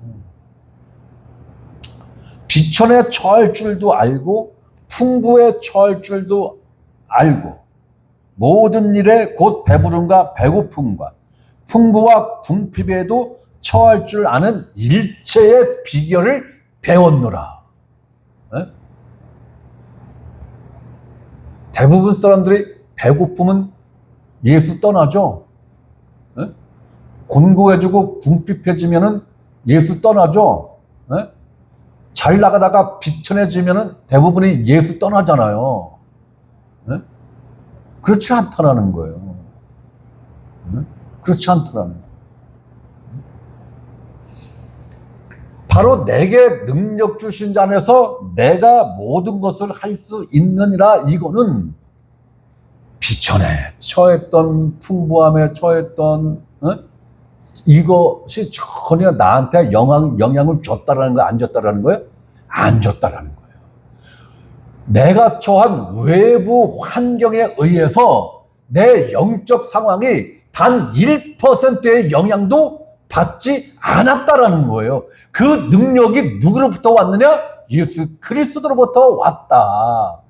비천에 처할 줄도 알고 풍부에 처할 줄도 알고 모든 일에 곧 배부름과 배고픔과 풍부와 궁핍에도 처할 줄 아는 일체의 비결을 배웠노라. 대부분 사람들이 배고픔은 예수 떠나죠. 곤고해지고 궁핍해지면은 예수 떠나죠. 잘 나가다가 비천해지면은 대부분이 예수 떠나잖아요. 그렇지 않다라는 거예요. 그렇지 않다라는 거예요. 바로 내게 능력 주신 자 안에서 내가 모든 것을 할 수 있느니라. 이거는 비천에 처했던 풍부함에 처했던 이것이 전혀 나한테 영향을 줬다라는 거야? 안 줬다라는 거예요? 안 줬다라는 거예요. 내가 처한 외부 환경에 의해서 내 영적 상황이 단 1%의 영향도 받지 않았다라는 거예요. 그 능력이 누구로부터 왔느냐? 예수 그리스도로부터 왔다.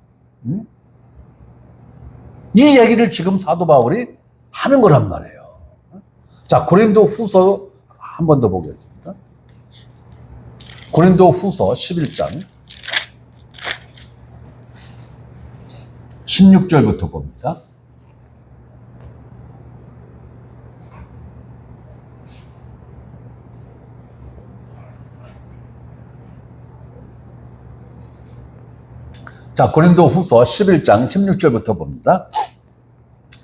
이 얘기를 지금 사도 바울이 하는 거란 말이에요. 자, 고린도 후서 한 번 더 보겠습니다. 고린도 후서 11장 16절부터 봅니다. 자, 고린도 후서 11장 16절부터 봅니다.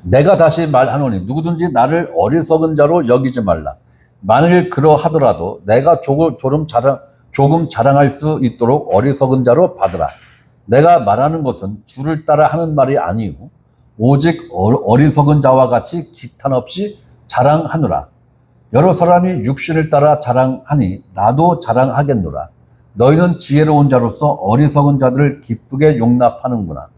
내가 다시 말하노니 누구든지 나를 어리석은 자로 여기지 말라. 만일 그러하더라도 내가 조금 자랑할 수 있도록 어리석은 자로 받으라. 내가 말하는 것은 주를 따라 하는 말이 아니요 오직 어리석은 자와 같이 기탄 없이 자랑하노라. 여러 사람이 육신을 따라 자랑하니 나도 자랑하겠노라. 너희는 지혜로운 자로서 어리석은 자들을 기쁘게 용납하는구나.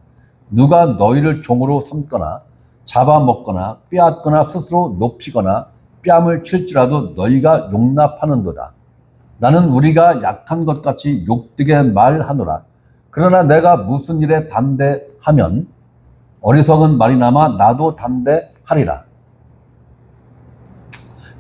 누가 너희를 종으로 삼거나 잡아먹거나 빼앗거나 스스로 높이거나 뺨을 칠지라도 너희가 용납하는도다. 나는 우리가 약한 것 같이 욕되게 말하노라. 그러나 내가 무슨 일에 담대하면 어리석은 말이나마 나도 담대하리라.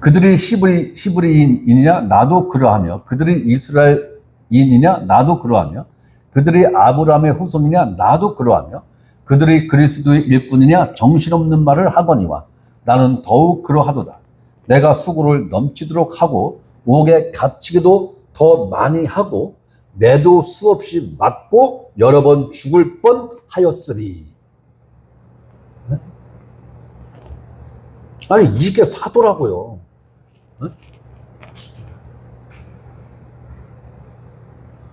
그들이 히브리인이냐 나도 그러하며 그들이 이스라엘인이냐 나도 그러하며 그들이 아브라함의 후손이냐 나도 그러하며 그들이 그리스도의 일꾼이냐 정신없는 말을 하거니와 나는 더욱 그러하도다. 내가 수고를 넘치도록 하고 옥에 갇히기도 더 많이 하고 매도 수없이 맞고 여러 번 죽을 뻔하였으니. 아니, 이게 사도라고요. 어?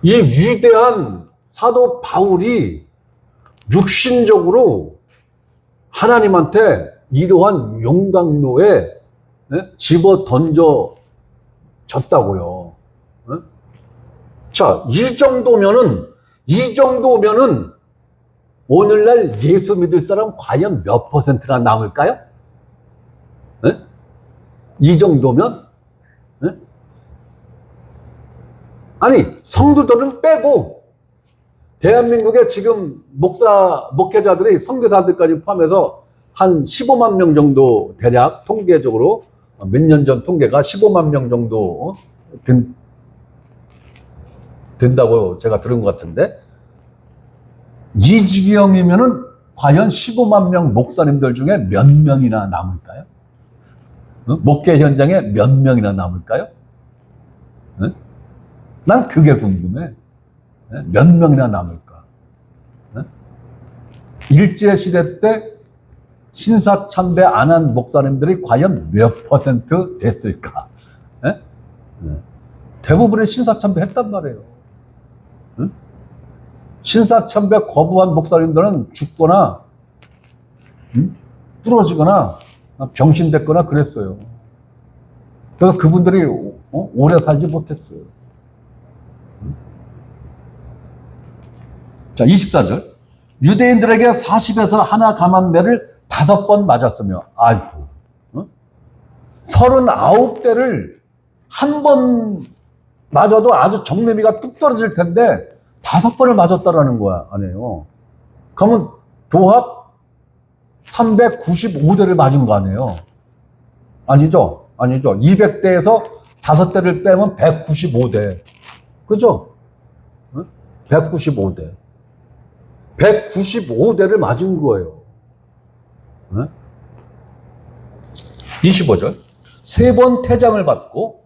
이 위대한 사도 바울이 육신적으로 하나님한테 이러한 용광로에 집어 던져졌다고요. 자, 이 정도면은 오늘날 예수 믿을 사람 과연 몇 퍼센트나 남을까요? 이 정도면? 아니, 성도들은 빼고 대한민국에 지금 목회자들이 선교사들까지 포함해서 한 15만 명 정도 대략 통계적으로 몇 년 전 통계가 15만 명 정도 된다고 제가 들은 것 같은데 이 지경이면은 과연 15만 명 목사님들 중에 몇 명이나 남을까요? 목회 현장에 몇 명이나 남을까요? 난 그게 궁금해. 몇 명이나 남을까? 일제시대 때 신사참배 안 한 목사님들이 과연 몇 퍼센트 됐을까? 대부분의 신사참배 했단 말이에요. 신사참배 거부한 목사님들은 죽거나 부러지거나 병신됐거나 그랬어요. 그래서 그분들이 오래 살지 못했어요. 자, 24절. 유대인들에게 40에서 하나 감한매를 5번 맞았으며, 아이고, 39대를 한 번 맞아도 아주 정내미가 뚝 떨어질 텐데 5번을 맞았다라는 거야, 아니에요. 그러면 도합 395대를 맞은 거 아니에요? 아니죠? 200대에서 5대를 빼면 195대. 그죠? 195대. 195대를 맞은 거예요. 25절. 3번 태장을 받고,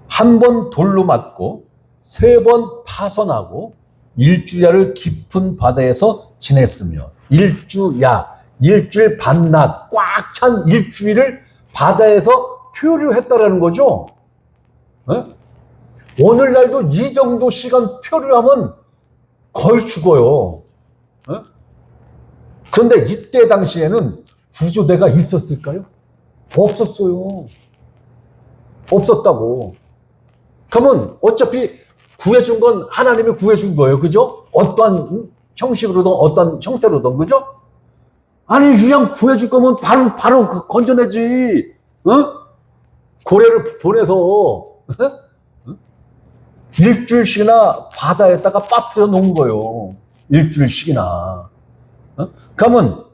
1번 돌로 맞고, 3번 파선하고, 일주야를 깊은 바다에서 지냈으며, 일주일 밤낮, 꽉 찬 일주일을 바다에서 표류했다라는 거죠. 오늘날도 이 정도 시간 표류하면 거의 죽어요. 그런데 이때 당시에는 구조대가 있었을까요? 없었어요. 없었다고. 그러면 어차피 구해준 건 하나님이 구해준 거예요. 그죠? 어떠한 형식으로든 어떤 형태로든. 그죠? 아니, 그냥 구해줄 거면 바로 건져내지. 고래를 보내서 일주일씩이나 바다에다가 빠뜨려 놓은 거예요. 일주일씩이나. 그러면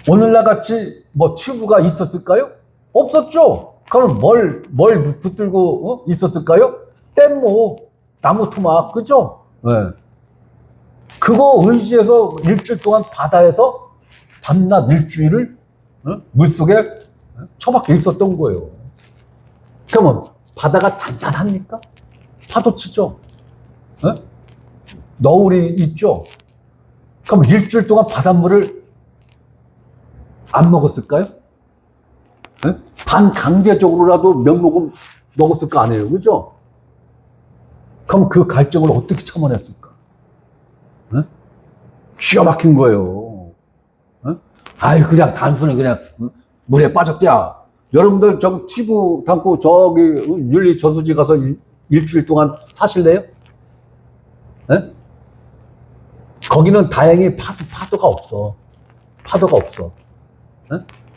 오늘날 같이 뭐 튜브가 있었을까요? 없었죠. 그럼 뭘 붙들고 있었을까요? 뗏목, 나무 토막, 그죠? 네. 그거 의지해서 일주일 동안 바다에서 밤낮 일주일을 물속에 처박혀 있었던 거예요. 그러면 바다가 잔잔합니까? 파도 치죠? 너울이 있죠? 그럼 일주일 동안 바닷물을 안 먹었을까요? 반강제적으로라도 몇 모금 먹었을 거 아니에요. 그죠? 그럼 그 갈증을 어떻게 참아냈을까? 기가 막힌 거예요. 아이, 그냥 단순히 그냥 물에 빠졌대야. 여러분들 저기 튜브 담고 저기 윤리 저수지 가서 일주일 동안 사실래요? 거기는 다행히 파도가 없어. 파도가 없어.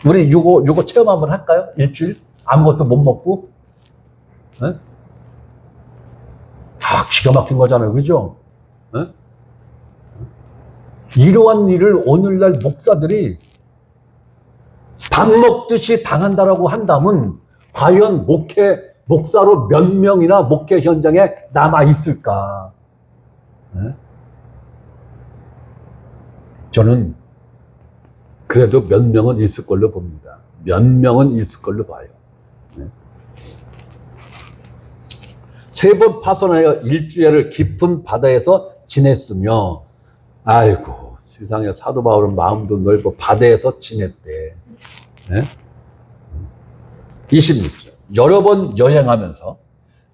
우리 요거 체험 한번 할까요? 일주일? 아무것도 못 먹고? 기가 막힌 거잖아요. 그죠? 이러한 일을 오늘날 목사들이 밥 먹듯이 당한다라고 한다면 과연 목사로 몇 명이나 목회 현장에 남아 있을까? 저는 그래도 몇 명은 있을 걸로 봅니다. 몇 명은 있을 걸로 봐요. 3번 파선하여 일주일을 깊은 바다에서 지냈으며, 아이고, 세상에 사도 바울은 마음도 넓어 바다에서 지냈대. 네? 26절. 여러 번 여행하면서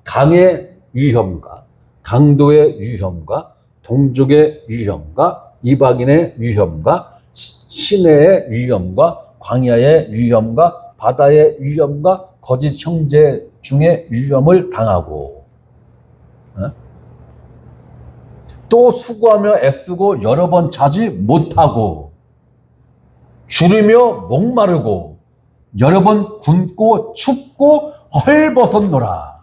강의 위험과 강도의 위험과 동족의 위험과 이방인의 위험과 시내의 위험과 광야의 위험과 바다의 위험과 거짓 형제 중에 위험을 당하고 또 수고하며 애쓰고 여러 번 자지 못하고 주르며 목마르고 여러 번 굶고 춥고 헐벗었노라.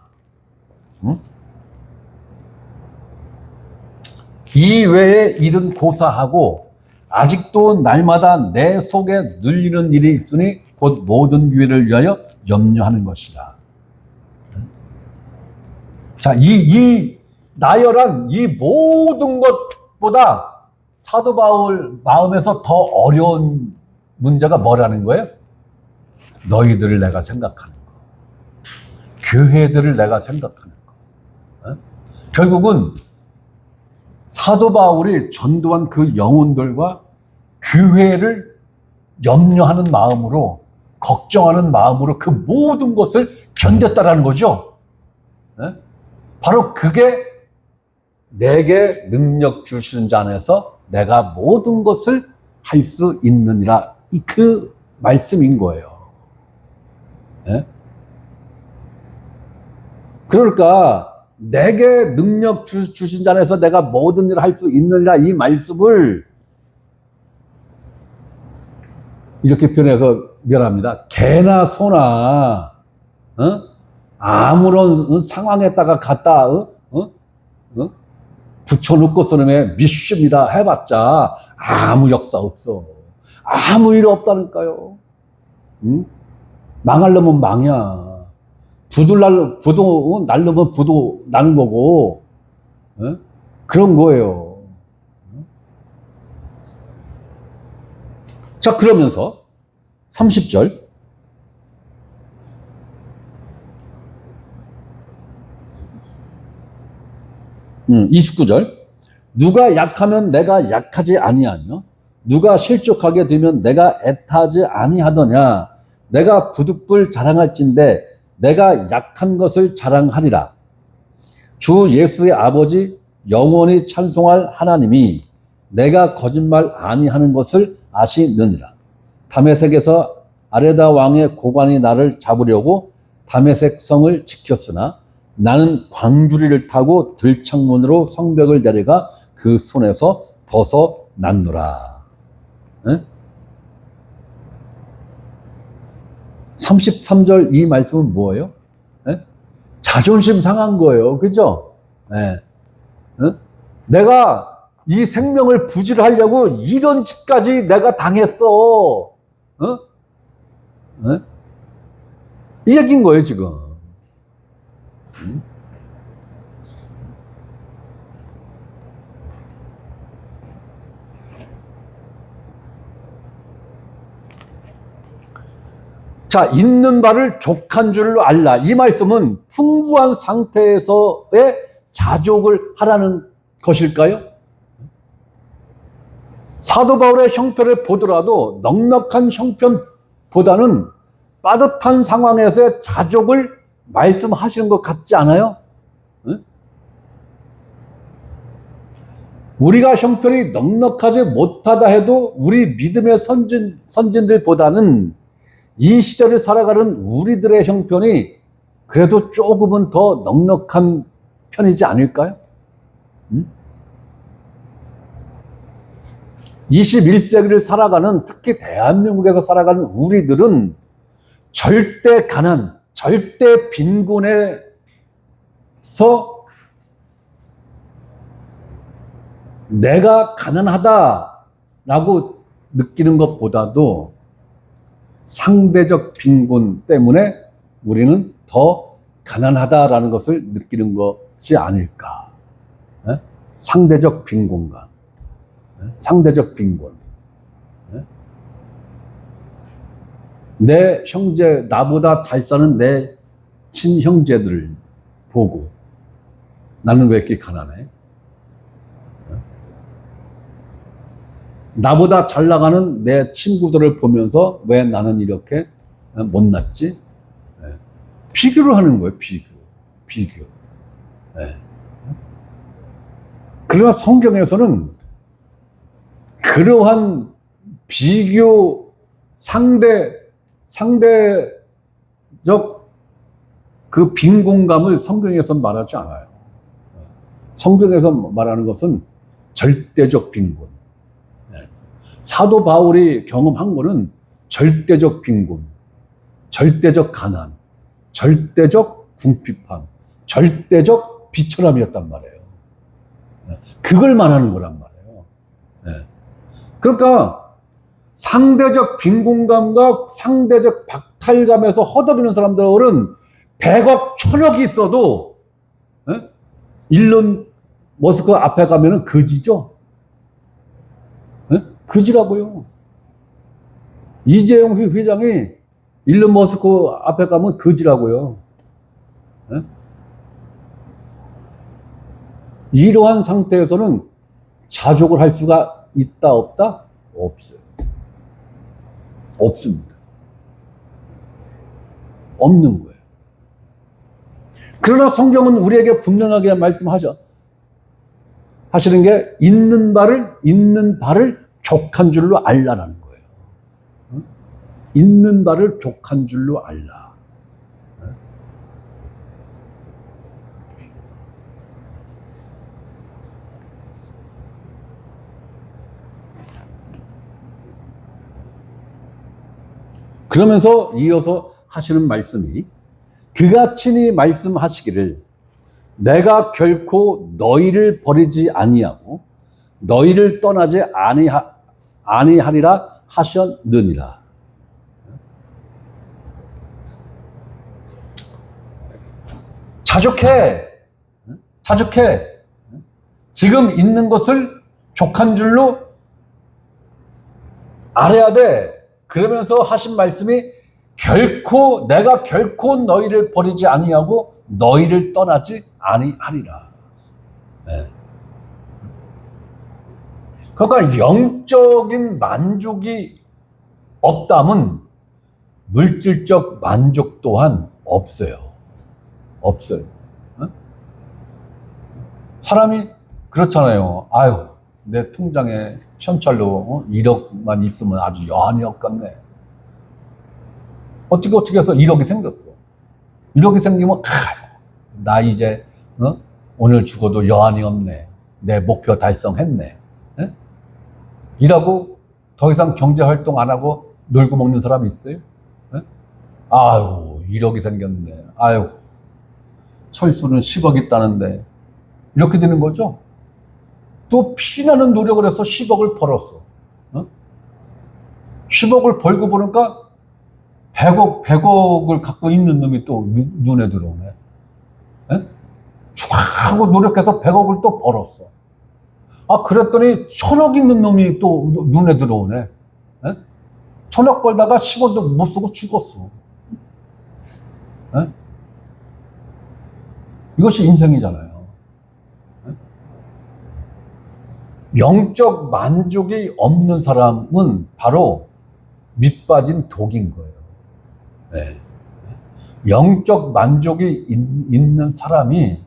이 외에 일은 고사하고 아직도 날마다 내 속에 눌리는 일이 있으니 곧 모든 교회를 위하여 염려하는 것이다. 자, 이 나열한 이 모든 것보다 사도 바울 마음에서 더 어려운 문제가 뭐라는 거예요? 너희들을 내가 생각하는 거. 교회들을 내가 생각하는 거. 결국은 사도 바울이 전도한 그 영혼들과 교회를 염려하는 마음으로, 걱정하는 마음으로 그 모든 것을 견뎠다라는 거죠. 바로 그게 내게 능력 주시는 자 안에서 내가 모든 것을 할 수 있느니라, 그 말씀인 거예요. 그러니까 내게 능력 주신 자 안에서 내가 모든 일을 할 수 있느니라, 이 말씀을 이렇게 표현해서 미안합니다. 개나 소나 아무런 상황에다가 갖다 붙여놓고 쓰는 미슈입니다 해봤자 아무 역사 없어. 아무 일 없다니까요. 망하려면 망이야. 부도 날려면 부도 나는 거고, 그런 거예요. 자, 그러면서 30절 29절 누가 약하면 내가 약하지 아니하며 누가 실족하게 되면 내가 애타지 아니하더냐. 내가 부득불 자랑할진대 내가 약한 것을 자랑하리라. 주 예수의 아버지 영원히 찬송할 하나님이 내가 거짓말 아니하는 것을 아시느니라. 다메섹에서 아레다 왕의 고관이 나를 잡으려고 다메섹 성을 지켰으나 나는 광주리를 타고 들창문으로 성벽을 내려가 그 손에서 벗어났노라. 33절 이 말씀은 뭐예요? 자존심 상한 거예요. 그죠? 내가 이 생명을 부질하려고 이런 짓까지 내가 당했어. 이 얘기인 거예요, 지금. 자, 있는 바를 족한 줄로 알라. 이 말씀은 풍부한 상태에서의 자족을 하라는 것일까요? 사도 바울의 형편을 보더라도 넉넉한 형편보다는 빠듯한 상황에서의 자족을 말씀하시는 것 같지 않아요? 우리가 형편이 넉넉하지 못하다 해도 우리 믿음의 선진들보다는 이 시대를 살아가는 우리들의 형편이 그래도 조금은 더 넉넉한 편이지 않을까요? 21세기를 살아가는, 특히 대한민국에서 살아가는 우리들은 절대 가난, 절대 빈곤에서 내가 가난하다라고 느끼는 것보다도 상대적 빈곤 때문에 우리는 더 가난하다라는 것을 느끼는 것이 아닐까. 상대적 빈곤감, 상대적 빈곤. 내 형제, 나보다 잘 사는 내 친형제들을 보고 나는 왜 이렇게 가난해? 나보다 잘 나가는 내 친구들을 보면서 왜 나는 이렇게 못났지? 비교를 하는 거예요. 비교. 그러나 성경에서는 그러한 비교 상대적 그 빈곤감을 성경에서 말하지 않아요. 성경에서 말하는 것은 절대적 빈곤. 사도 바울이 경험한 거는 절대적 빈곤, 절대적 가난, 절대적 궁핍함, 절대적 비천함이었단 말이에요. 그걸 말하는 거란 말이에요. 그러니까 상대적 빈곤감과 상대적 박탈감에서 허덕이는 사람들은 100억, 1000억이 있어도 일론 머스크 앞에 가면은 거지죠. 거지라고요. 이재용 회장이 일론 머스크 앞에 가면 거지라고요. 이러한 상태에서는 자족을 할 수가 있다 없다? 없어요. 없습니다. 없는 거예요. 그러나 성경은 우리에게 분명하게 말씀하죠. 하시는 게 있는 바를 족한 줄로 알라라는 거예요. 있는 바를 족한 줄로 알라. 그러면서 이어서 하시는 말씀이 그가 친히 말씀하시기를 내가 결코 너희를 버리지 아니하고 너희를 떠나지 아니하리라 하셨느니라. 자족해. 지금 있는 것을 족한 줄로 알아야 돼. 그러면서 하신 말씀이 내가 결코 너희를 버리지 아니하고 너희를 떠나지 아니하리라. 그러니까 영적인 만족이 없다면 물질적 만족 또한 없어요. 사람이 그렇잖아요. 아유, 내 통장에 현찰로 1억만 있으면 아주 여한이 없겠네. 어떻게 해서 1억이 생겼어. 1억이 생기면 나 이제 오늘 죽어도 여한이 없네. 내 목표 달성했네. 이라고 더 이상 경제활동 안 하고 놀고 먹는 사람이 있어요? 아유, 1억이 생겼네. 아유, 철수는 10억 있다는데. 이렇게 되는 거죠. 또 피나는 노력을 해서 10억을 벌었어. 10억을 벌고 보니까 100억을 갖고 있는 놈이 또 눈에 들어오네. 쫙 하고 노력해서 100억을 또 벌었어. 그랬더니 1000억 있는 놈이 또 눈에 들어오네. 1000억 벌다가 10원도 못 쓰고 죽었어. 이것이 인생이잖아요. 영적 만족이 없는 사람은 바로 밑빠진 독인 거예요. 영적 만족이 있는 사람이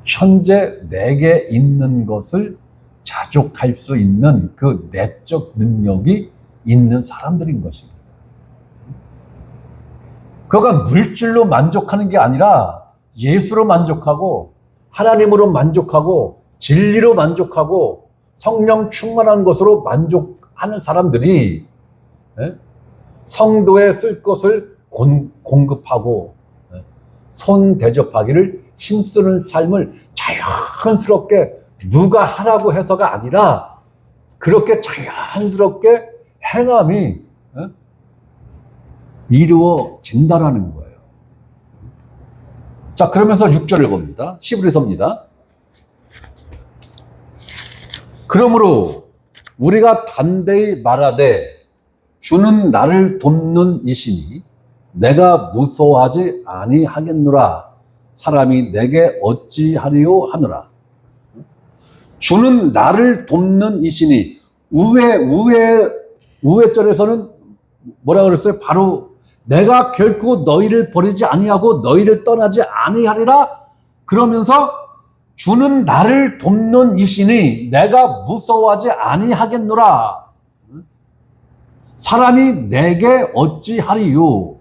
현재 내게 있는 것을 자족할 수 있는 그 내적 능력이 있는 사람들인 것입니다. 그가 물질로 만족하는 게 아니라 예수로 만족하고 하나님으로 만족하고 진리로 만족하고 성령 충만한 것으로 만족하는 사람들이 성도에 쓸 것을 공급하고 손 대접하기를 힘쓰는 삶을 자연스럽게 누가 하라고 해서가 아니라 그렇게 자연스럽게 행함이 이루어진다라는 거예요. 자, 그러면서 6절을 봅니다. 히브리서입니다. 그러므로 우리가 담대히 말하되 주는 나를 돕는 이시니 내가 무서워하지 아니하겠노라. 사람이 내게 어찌하리요 하노라. 주는 나를 돕는 이시니. 우회절에서는 뭐라 그랬어요? 바로 내가 결코 너희를 버리지 아니하고 너희를 떠나지 아니하리라. 그러면서 주는 나를 돕는 이시니 내가 무서워하지 아니하겠노라. 사람이 내게 어찌하리요.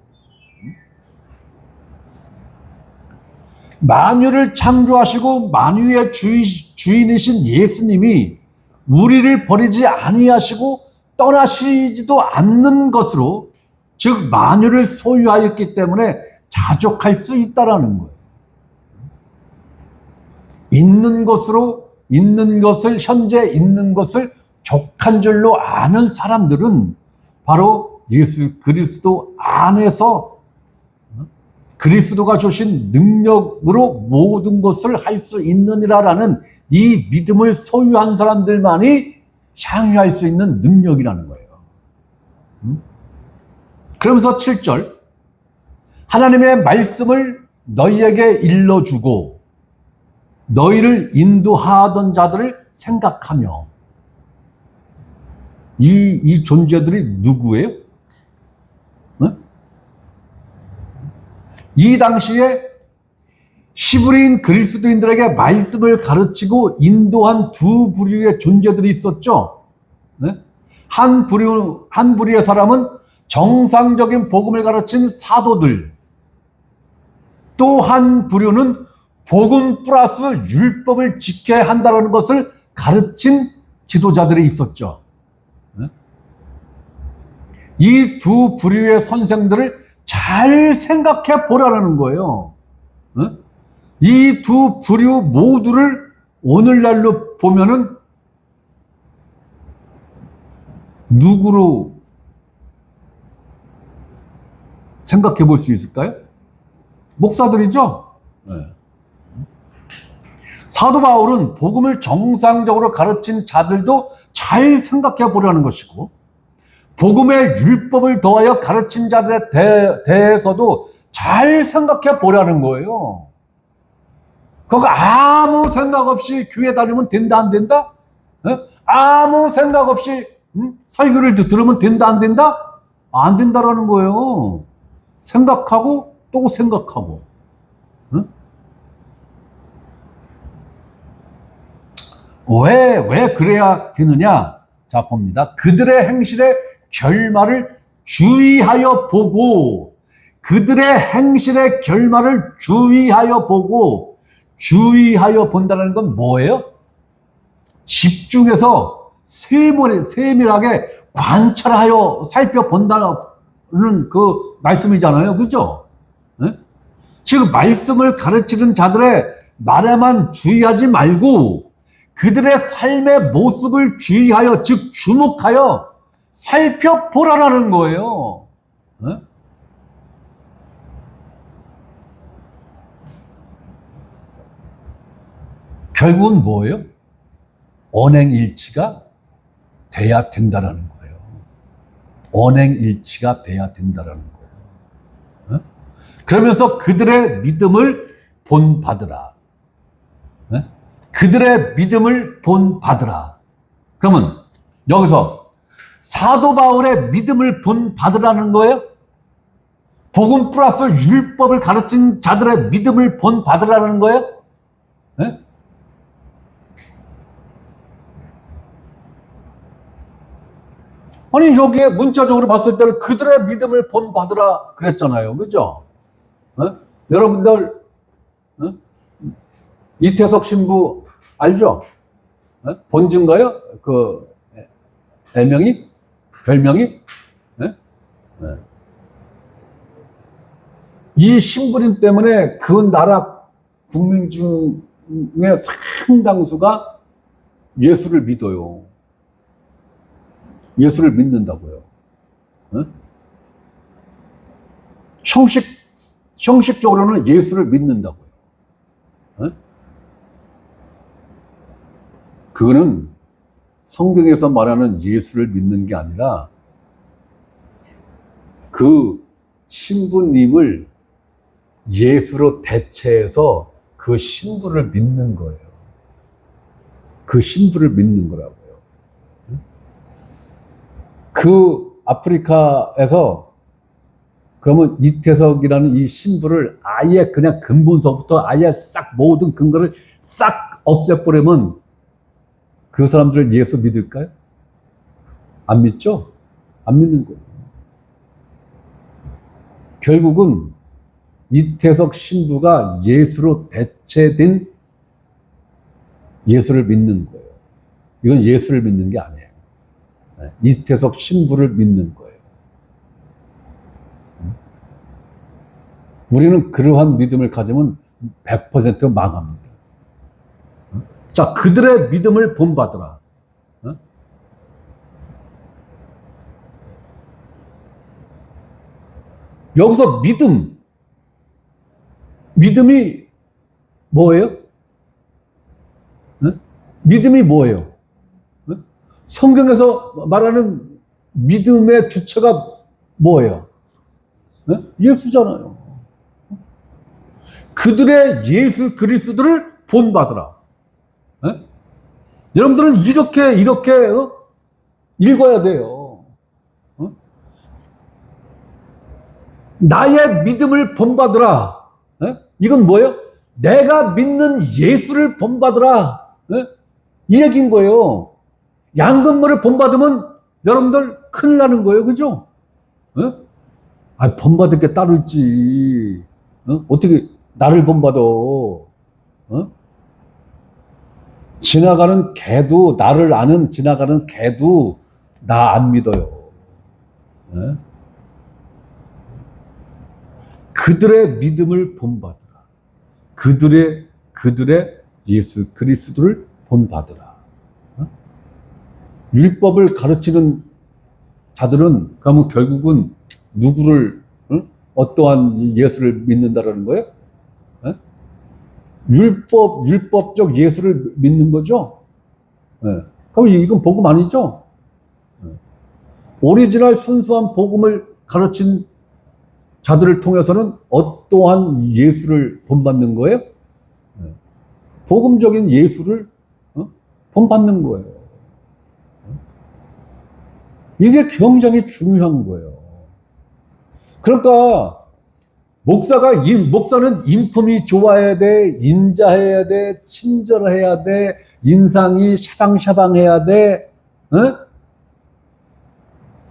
만유를 창조하시고 만유의 주인이신 예수님이 우리를 버리지 아니하시고 떠나시지도 않는 것으로, 즉 만유를 소유하였기 때문에 자족할 수 있다라는 거예요. 있는 것으로, 있는 것을, 현재 있는 것을 족한 줄로 아는 사람들은 바로 예수 그리스도 안에서 그리스도가 주신 능력으로 모든 것을 할 수 있느니라라는 이 믿음을 소유한 사람들만이 향유할 수 있는 능력이라는 거예요. 그러면서 7절, 하나님의 말씀을 너희에게 일러주고 너희를 인도하던 자들을 생각하며. 이 존재들이 누구예요? 이 당시에 히브리인 그리스도인들에게 말씀을 가르치고 인도한 두 부류의 존재들이 있었죠. 한 부류의 사람은 정상적인 복음을 가르친 사도들, 또 한 부류는 복음 플러스 율법을 지켜야 한다는 것을 가르친 지도자들이 있었죠. 이 두 부류의 선생들을 잘 생각해 보라는 거예요. 이 두 부류 모두를 오늘날로 보면은 누구로 생각해 볼 수 있을까요? 목사들이죠? 네. 사도 바울은 복음을 정상적으로 가르친 자들도 잘 생각해 보라는 것이고, 복음의 율법을 더하여 가르친 자들에 대해서도 잘 생각해 보라는 거예요. 그거 아무 생각 없이 교회 다니면 된다 안 된다? 아무 생각 없이 설교를 들으면 된다 안 된다? 안 된다라는 거예요. 생각하고 또 생각하고. 왜 그래야 되느냐? 자, 봅니다. 그들의 행실의 결말을 주의하여 보고, 그들의 행실의 결말을 주의하여 보고, 주의하여 본다는 건 뭐예요? 집중해서 세밀하게 관찰하여 살펴본다는 그 말씀이잖아요. 그죠? 즉, 말씀을 가르치는 자들의 말에만 주의하지 말고, 그들의 삶의 모습을 주의하여, 즉, 주목하여 살펴보라는 거예요. 결국은 뭐예요? 언행일치가 돼야 된다는 거예요. 언행일치가 돼야 된다는 거예요. 그러면서 그들의 믿음을 본받으라. 그들의 믿음을 본받으라. 그러면 여기서 사도 바울의 믿음을 본받으라는 거예요? 복음 플러스 율법을 가르친 자들의 믿음을 본받으라는 거예요? 네? 아니, 여기에 문자적으로 봤을 때는 그들의 믿음을 본받으라 그랬잖아요. 그죠? 여러분들, 이태석 신부 알죠? 본즈인가요? 그 애명이? 별명이? 이 신부님 때문에 그 나라 국민 중에 상당수가 예수를 믿어요. 예수를 믿는다고요. 형식적으로는 예수를 믿는다고요. 그거는 성경에서 말하는 예수를 믿는 게 아니라 그 신부님을 예수로 대체해서 그 신부를 믿는 거예요. 그 신부를 믿는 거라고요. 그 아프리카에서 그러면 이태석이라는 이 신부를 아예 그냥 근본서부터 아예 싹 모든 근거를 싹 없애버리면 그 사람들 예수 믿을까요? 안 믿죠? 안 믿는 거예요. 결국은 이태석 신부가 예수로 대체된 예수를 믿는 거예요. 이건 예수를 믿는 게 아니에요. 이태석 신부를 믿는 거예요. 우리는 그러한 믿음을 가지면 100% 망합니다. 자, 그들의 믿음을 본받으라. 여기서 믿음이 뭐예요? 믿음이 뭐예요? 성경에서 말하는 믿음의 주체가 뭐예요? 예수잖아요. 그들의 예수 그리스도를 본받으라. 여러분들은 이렇게 읽어야 돼요. 나의 믿음을 본받으라. 이건 뭐예요? 내가 믿는 예수를 본받으라. 이 얘기인 거예요. 양금모를 본받으면 여러분들 큰일 나는 거예요. 그죠? 본받을 게 따로 있지. 어떻게 나를 본받아? 지나가는 개도, 나를 아는 지나가는 개도 나 안 믿어요. 그들의 믿음을 본받으라. 그들의 예수 그리스도를 본받으라. 율법을 가르치는 자들은 그러면 결국은 누구를 어떠한 예수를 믿는다라는 거예요? 율법적 예수를 믿는 거죠? 그럼 이건 복음 아니죠? 오리지널 순수한 복음을 가르친 자들을 통해서는 어떠한 예수를 본받는 거예요? 복음적인 예수를 본받는 거예요. 이게 굉장히 중요한 거예요. 그러니까 목사는 인품이 좋아야 돼, 인자해야 돼, 친절해야 돼, 인상이 샤방샤방해야 돼.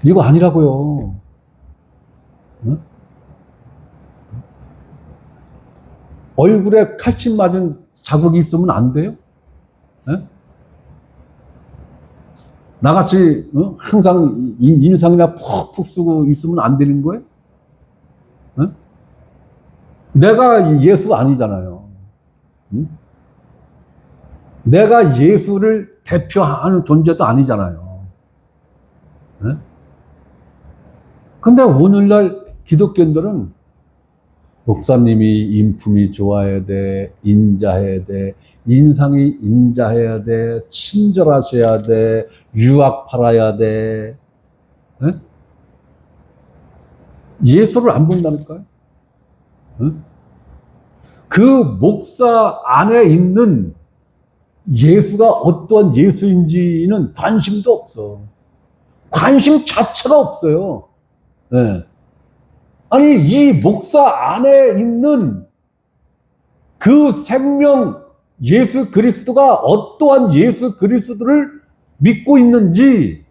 이거 아니라고요. 얼굴에 칼집 맞은 자국이 있으면 안 돼요? 나같이 항상 인상이나 푹푹 쓰고 있으면 안 되는 거예요? 내가 예수 아니잖아요. 내가 예수를 대표하는 존재도 아니잖아요. 근데 오늘날 기독교인들은 목사님이 인품이 좋아야 돼, 인자해야 돼, 인상이 인자해야 돼, 친절하셔야 돼, 유학 팔아야 돼. 예수를 안 본다니까요? 그 목사 안에 있는 예수가 어떠한 예수인지는 관심도 없어. 관심 자체가 없어요. 아니, 이 목사 안에 있는 그 생명 예수 그리스도가 어떠한 예수 그리스도를 믿고 있는지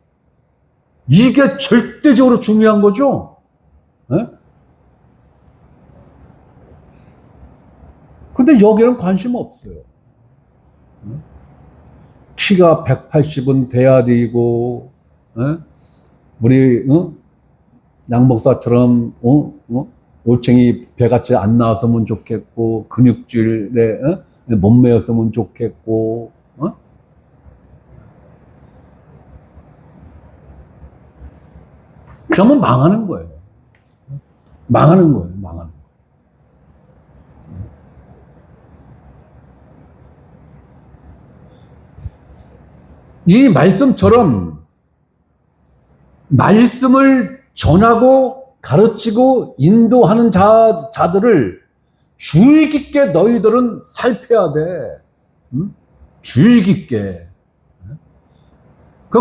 이게 절대적으로 중요한 거죠. 근데 여기는 관심 없어요. 키가 180은 돼야 되고, 우리 양 목사처럼 올챙이 배같이 안 나왔으면 좋겠고, 근육질에 몸매였으면 좋겠고, 그러면 망하는 거예요. 망하는 거예요. 망하는 거예요. 이 말씀처럼 말씀을 전하고 가르치고 인도하는 자들을 주의 깊게 너희들은 살펴야 돼. 주의 깊게.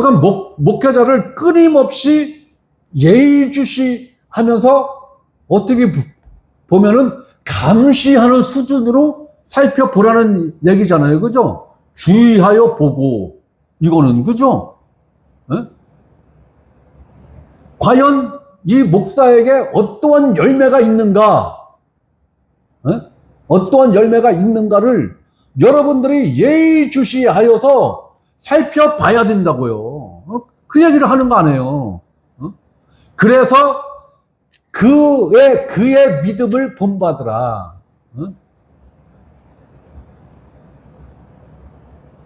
그러니까 목회자를 끊임없이 예의주시하면서 어떻게 보면은 감시하는 수준으로 살펴보라는 얘기잖아요. 그죠? 주의하여 보고, 이거는, 그죠? 에? 과연 이 목사에게 어떠한 열매가 있는가? 에? 어떠한 열매가 있는가를 여러분들이 예의주시하여서 살펴봐야 된다고요. 그 얘기를 하는 거 아니에요. 그래서 그의 믿음을 본받으라.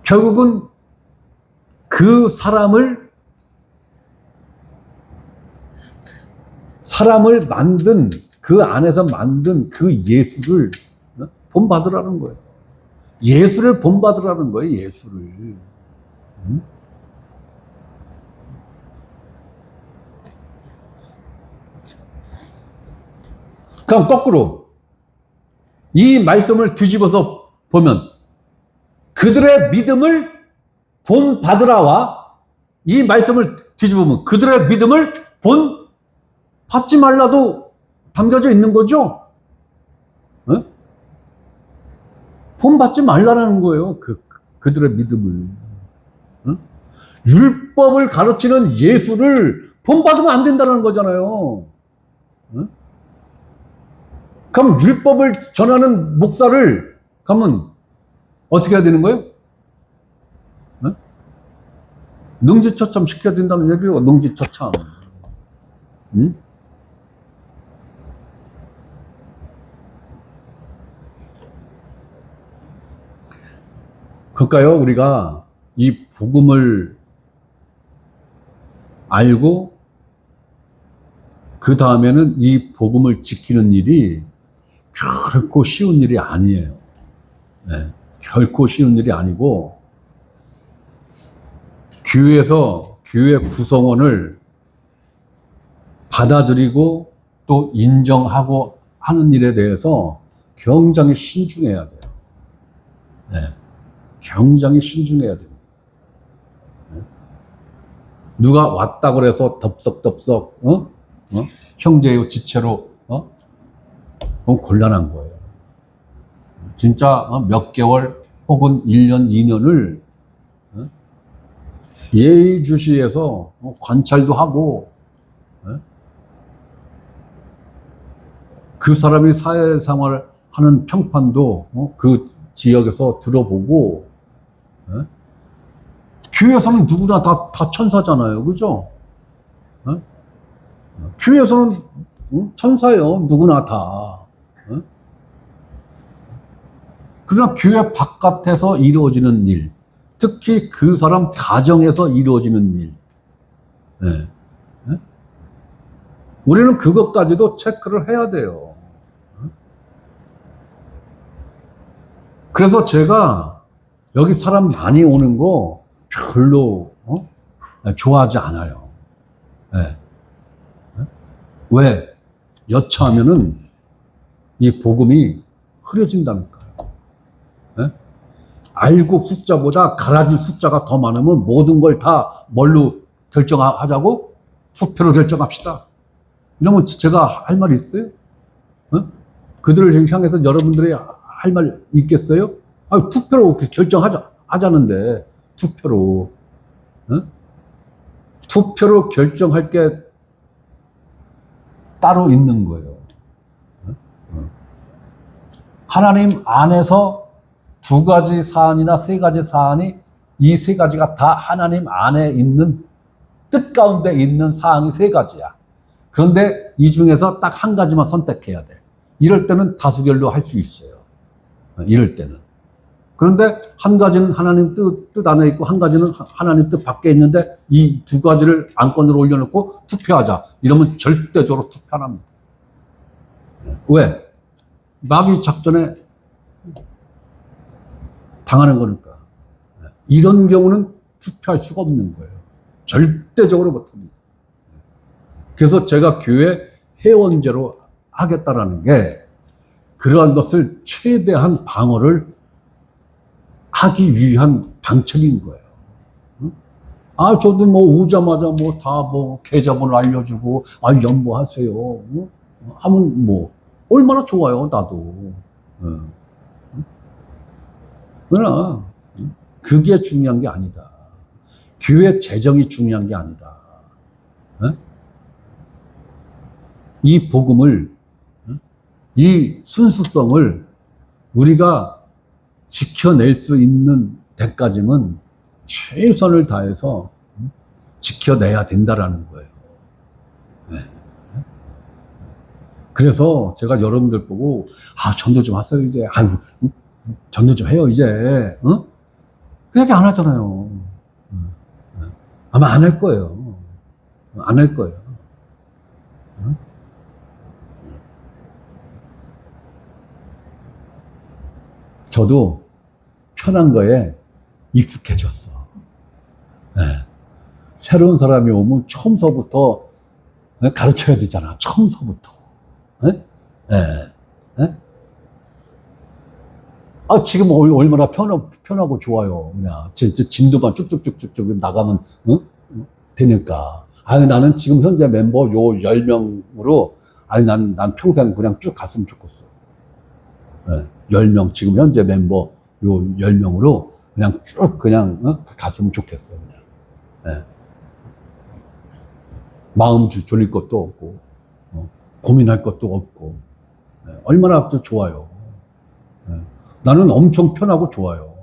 결국은 그 사람을 만든, 그 안에서 만든 그 예수를 본받으라는 거예요. 예수를 본받으라는 거예요, 예수를. 그럼 거꾸로 이 말씀을 뒤집어서 보면 그들의 믿음을 본받으라와 이 말씀을 뒤집으면 그들의 믿음을 본받지 말라도 담겨져 있는 거죠. 어? 본받지 말라는 거예요. 그들의 믿음을. 어? 율법을 가르치는 예수를 본받으면 안 된다는 거잖아요. 어? 그럼 율법을 전하는 목사를 가면 어떻게 해야 되는 거예요? 네? 능지처참 시켜야 된다는 얘기예요. 능지처참. 응? 그러니까요, 우리가 이 복음을 알고 그 다음에는 이 복음을 지키는 일이 결코 쉬운 일이 아니에요. 네, 결코 쉬운 일이 아니고 교회에서 교회 구성원을 받아들이고 또 인정하고 하는 일에 대해서 굉장히 신중해야 돼요. 네, 굉장히 신중해야 됩니다. 네. 누가 왔다고 해서 덥석덥석 형제요 지체로 그건 곤란한 거예요. 진짜 몇 개월 혹은 1년, 2년을 예의주시해서 관찰도 하고 그 사람이 사회생활을 하는 평판도 그 지역에서 들어보고 교회에서는 누구나 다 천사잖아요. 그죠? 교회에서는 천사예요. 누구나 다. 그러나 교회 바깥에서 이루어지는 일, 특히 그 사람 가정에서 이루어지는 일, 네. 네? 우리는 그것까지도 체크를 해야 돼요. 그래서 제가 여기 사람 많이 오는 거 별로 좋아하지 않아요. 네. 왜? 여차하면은 이 복음이 흐려진다니까요. 네? 알곡 숫자보다 가라지 숫자가 더 많으면 모든 걸 다 뭘로 결정하자고? 투표로 결정합시다. 이러면 제가 할 말 있어요? 그들을 향해서 여러분들이 할 말 있겠어요? 투표로 하자는데, 투표로. 투표로 결정할 게 따로 있는 거예요. 하나님 안에서 두 가지 사안이나 세 가지 사안이 이 세 가지가 다 하나님 안에 있는 뜻 가운데 있는 사항이 세 가지야. 그런데 이 중에서 딱 한 가지만 선택해야 돼. 이럴 때는 다수결로 할 수 있어요. 이럴 때는. 그런데 한 가지는 하나님 뜻 안에 있고 한 가지는 하나님 뜻 밖에 있는데 이 두 가지를 안건으로 올려놓고 투표하자. 이러면 절대적으로 투표 안 합니다. 왜? 마귀 작전에 당하는 거니까. 이런 경우는 투표할 수가 없는 거예요. 절대적으로 못합니다. 그래서 제가 교회 회원제로 하겠다라는 게 그러한 것을 최대한 방어를 하기 위한 방책인 거예요. 저도 뭐 오자마자 뭐 다 뭐 계좌번호 알려주고, 연보하세요. 하면 뭐, 얼마나 좋아요, 나도. 그러나, 그게 중요한 게 아니다. 교회 재정이 중요한 게 아니다. 이 복음을, 이 순수성을 우리가 지켜낼 수 있는 데까지는 최선을 다해서 지켜내야 된다라는 거예요. 그래서 제가 여러분들 보고, 전도 좀 하세요, 이제. 전도 좀 해요, 이제. 그렇게 안 하잖아요. 아마 안 할 거예요. 안 할 거예요. 저도 편한 거에 익숙해졌어. 새로운 사람이 오면 처음서부터 가르쳐야 되잖아. 처음서부터. 지금 얼마나 편하고 좋아요. 그냥 진도만 쭉쭉쭉쭉 나가면 되니까. 나는 지금 현재 멤버 요 10명으로 난 평생 그냥 쭉 갔으면 좋겠어. 10명 지금 현재 멤버 요 10명으로 그냥 쭉 갔으면 좋겠어. 그냥. 마음 졸릴 것도 없고 고민할 것도 없고 얼마나 또 좋아요. 나는 엄청 편하고 좋아요.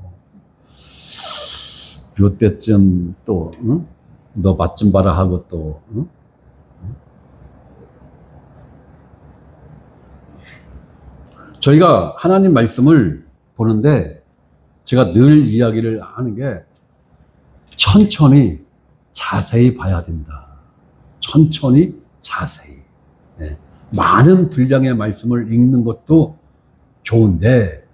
요때쯤 또 너 맛 좀 봐라 하고 또 저희가 하나님 말씀을 보는데 제가 늘 이야기를 하는 게 천천히 자세히 봐야 된다. 천천히 자세히. 많은 분량의 말씀을 읽는 것도 좋은데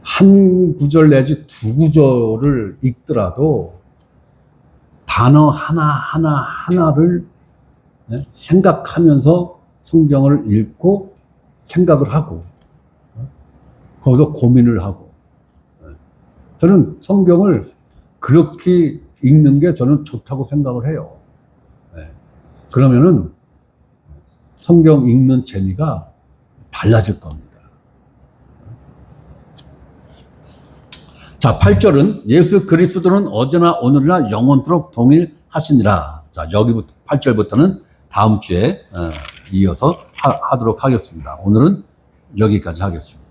한 구절 내지 두 구절을 읽더라도 단어 하나를 생각하면서 성경을 읽고 생각을 하고 거기서 고민을 하고 저는 성경을 그렇게 읽는 게 저는 좋다고 생각을 해요. 그러면은 성경 읽는 재미가 달라질 겁니다. 자, 8절은 예수 그리스도는 어제나 오늘이나 영원토록 동일하시니라. 자, 여기부터 8절부터는 다음 주에 이어서 하도록 하겠습니다. 오늘은 여기까지 하겠습니다.